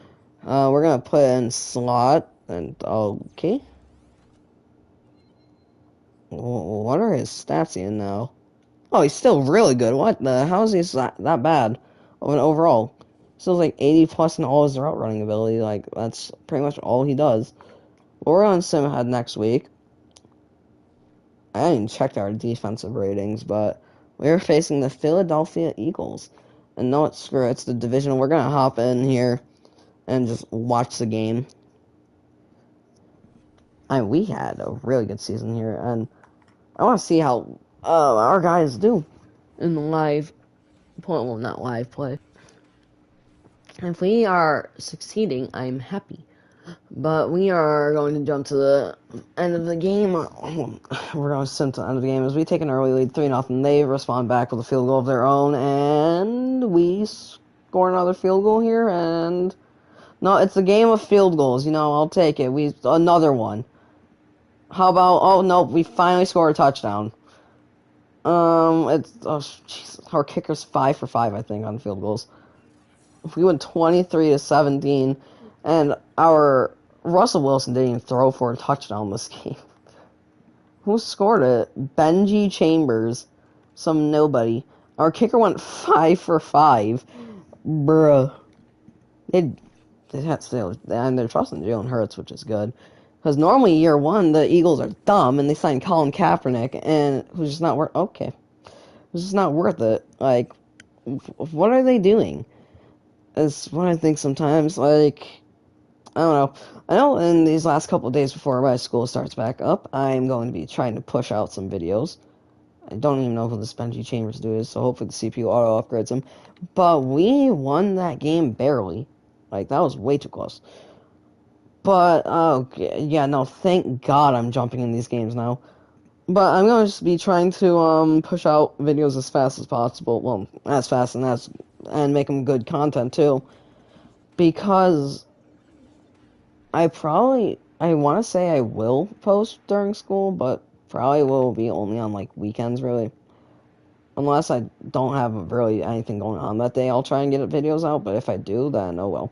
We're gonna put in slot, and okay. What are his stats in now? Oh, he's still really good. What the? How is he that bad of an overall? Still like 80 plus in all his route running ability. Like that's pretty much all he does. We're on Simhead next week. I haven't even checked our defensive ratings, but we're facing the Philadelphia Eagles. And no, screw it, it's the division. We're gonna hop in here and just watch the game. We had a really good season here, and I want to see how our guys do in the live play. Well, not live play. If we are succeeding, I'm happy. But we are going to jump to the end of the game. We're going to sim to the end of the game as we take an early lead, 3-0. They respond back with a field goal of their own, and we score another field goal here. And no, it's a game of field goals. You know, I'll take it. Another one. How about? Oh no, we finally scored a touchdown. Jesus, our kicker's 5 for 5, I think, on field goals. We went 23-17, and our Russell Wilson didn't even throw for a touchdown this game. Who scored it? Benji Chambers, some nobody. Our kicker went 5 for 5, bruh. And they're trusting Jalen Hurts, which is good. Because normally year one, the Eagles are dumb, and they signed Colin Kaepernick, and who's just not worth. Okay, who's just not worth it. Like, what are they doing? Is what I think sometimes. Like, I don't know. I know in these last couple of days before my school starts back up, I'm going to be trying to push out some videos. I don't even know who this Benji Chambers dude is, so hopefully the CPU auto upgrades him. But we won that game barely. Like, that was way too close. But, yeah, no, thank God I'm jumping in these games now. But I'm going to be trying to push out videos as fast as possible. Well, as fast and make them good content, too. Because I want to say I will post during school, but probably will be only on, like, weekends, really. Unless I don't have really anything going on that day, I'll try and get videos out, but if I do, then oh well.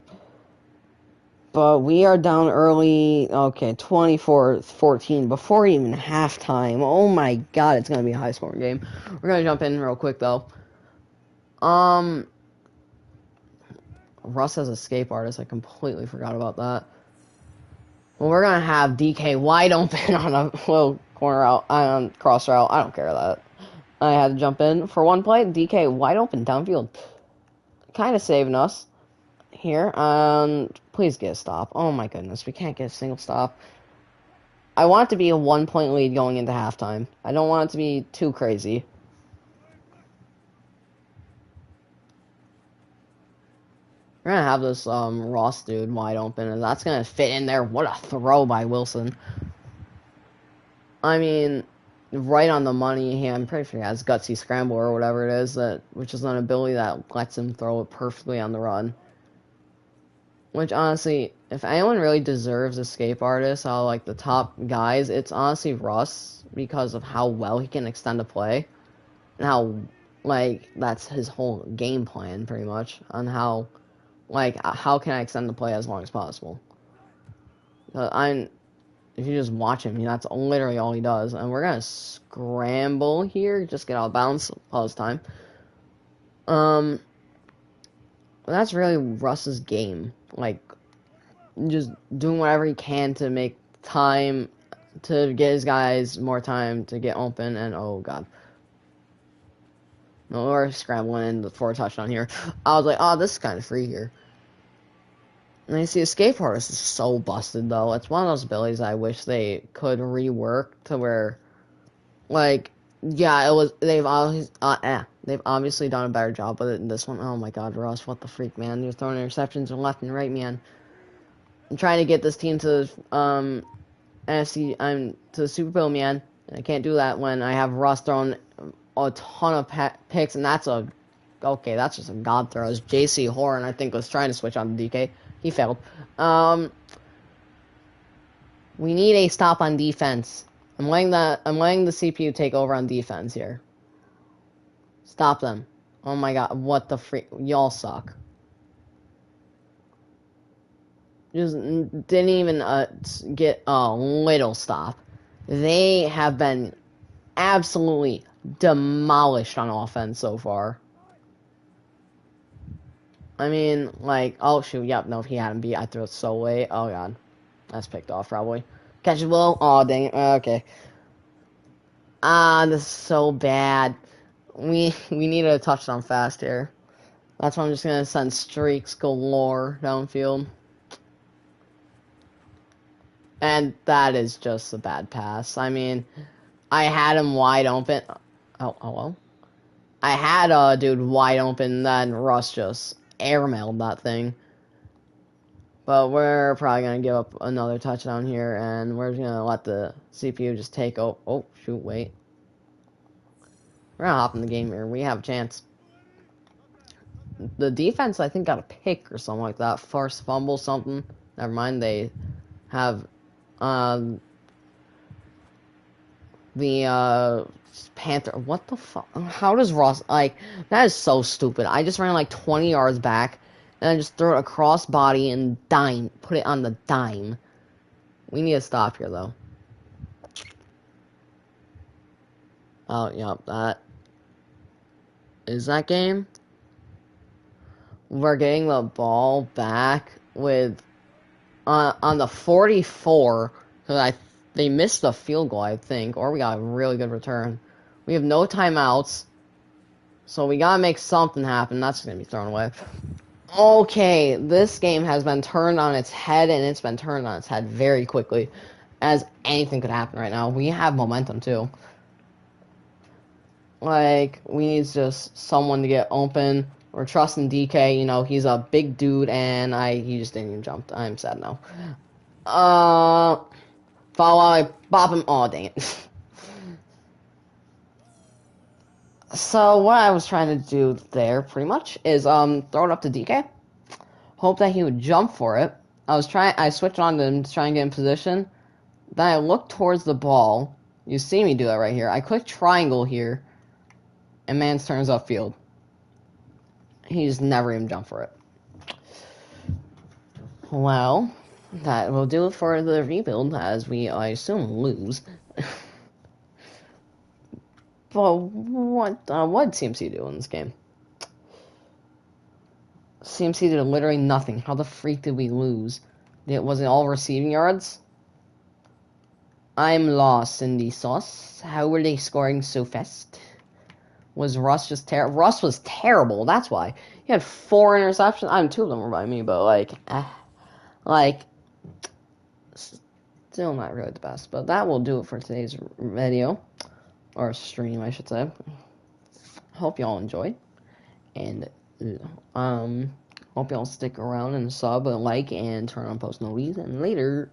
But we are down early, okay, 24-14, before even halftime. Oh my God, it's going to be a high-scoring game. We're going to jump in real quick, though. Russ has escape artist, I completely forgot about that. Well, we're going to have DK wide open on a little corner route, on cross route. I don't care that. I had to jump in for one play. DK wide open downfield. Kind of saving us here. Please get a stop. Oh my goodness, we can't get a single stop. I want it to be a 1-point lead going into halftime. I don't want it to be too crazy. We're gonna have this Ross dude wide open, and that's gonna fit in there. What a throw by Wilson. I mean, right on the money. I'm pretty sure he has gutsy scramble or whatever it is, which is an ability that lets him throw it perfectly on the run. Which, honestly, if anyone really deserves escape artists out of, like, the top guys, it's honestly Russ, because of how well he can extend a play. And how, like, that's his whole game plan, pretty much, on how, like, how can I extend the play as long as possible. If you just watch him, that's literally all he does. And we're going to scramble here, just get out of bounds, pause time. That's really Russ's game. Like, just doing whatever he can to make time, to get his guys more time to get open, and oh god. No, we're scrambling for a touchdown here. I was like, oh, this is kind of free here. And you see, escape artist is so busted, though. It's one of those abilities I wish they could rework to where Like, yeah, it was. They've obviously done a better job with it in this one. Oh my God, Russ, what the freak, man? You're throwing interceptions left and right, man. I'm trying to get this team to NFC. I'm to the Super Bowl, man. I can't do that when I have Russ throwing a ton of picks, and that's just a god throw. As J.C. Horn, I think, was trying to switch on DK. He failed. We need a stop on defense. I'm letting the CPU take over on defense here. Stop them. Oh my God, what the freak? Y'all suck. Just didn't even get a little stop. They have been absolutely demolished on offense so far. I mean, like, oh shoot, yep, no, he had him beat. I threw it so late. Oh God, that's picked off probably. Catchable. Oh dang it. Okay. This is so bad. We need a touchdown fast here. That's why I'm just gonna send streaks galore downfield. And that is just a bad pass. I mean, I had him wide open. Oh, hello? I had a dude wide open, then Russ just airmailed that thing. But we're probably going to give up another touchdown here, and we're just going to let the CPU just take over. Oh, shoot, wait. We're going to hop in the game here. We have a chance. The defense, I think, got a pick or something like that. Forced fumble, something. Never mind, they have the Panther. What the fuck? How does Ross, like, that is so stupid. I just ran like 20 yards back, and I just threw it across body and put it on the dime. We need to stop here, though. Oh, yep, that is that game. We're getting the ball back with on the 44 because they missed the field goal, I think, or we got a really good return. We have no timeouts, so we gotta make something happen. That's gonna be thrown away. Okay, this game has been turned on its head, and it's been turned on its head very quickly, as anything could happen right now. We have momentum too. Like, we need just someone to get open. We're trusting DK. You know, he's a big dude, and he just didn't even jump. I'm sad now. Follow, I bop him. Oh, dang it. So what I was trying to do there, pretty much, is throw it up to DK. Hope that he would jump for it. I switched on to him to try and get in position. Then I looked towards the ball. You see me do that right here. I click triangle here, and man's turns upfield. He's never even jumped for it. Well, that will do it for the rebuild, as I assume, lose. But what CMC do in this game? CMC did literally nothing. How the freak did we lose? Was it all receiving yards? I'm lost in the sauce. How were they scoring so fast? Was Russ just terrible? Russ was terrible. That's why he had 4 interceptions. I mean, 2 of them were by me, but still not really the best. But that will do it for today's video or stream, I should say. Hope y'all enjoy, and hope y'all stick around and sub, like, and turn on post notifications. And later.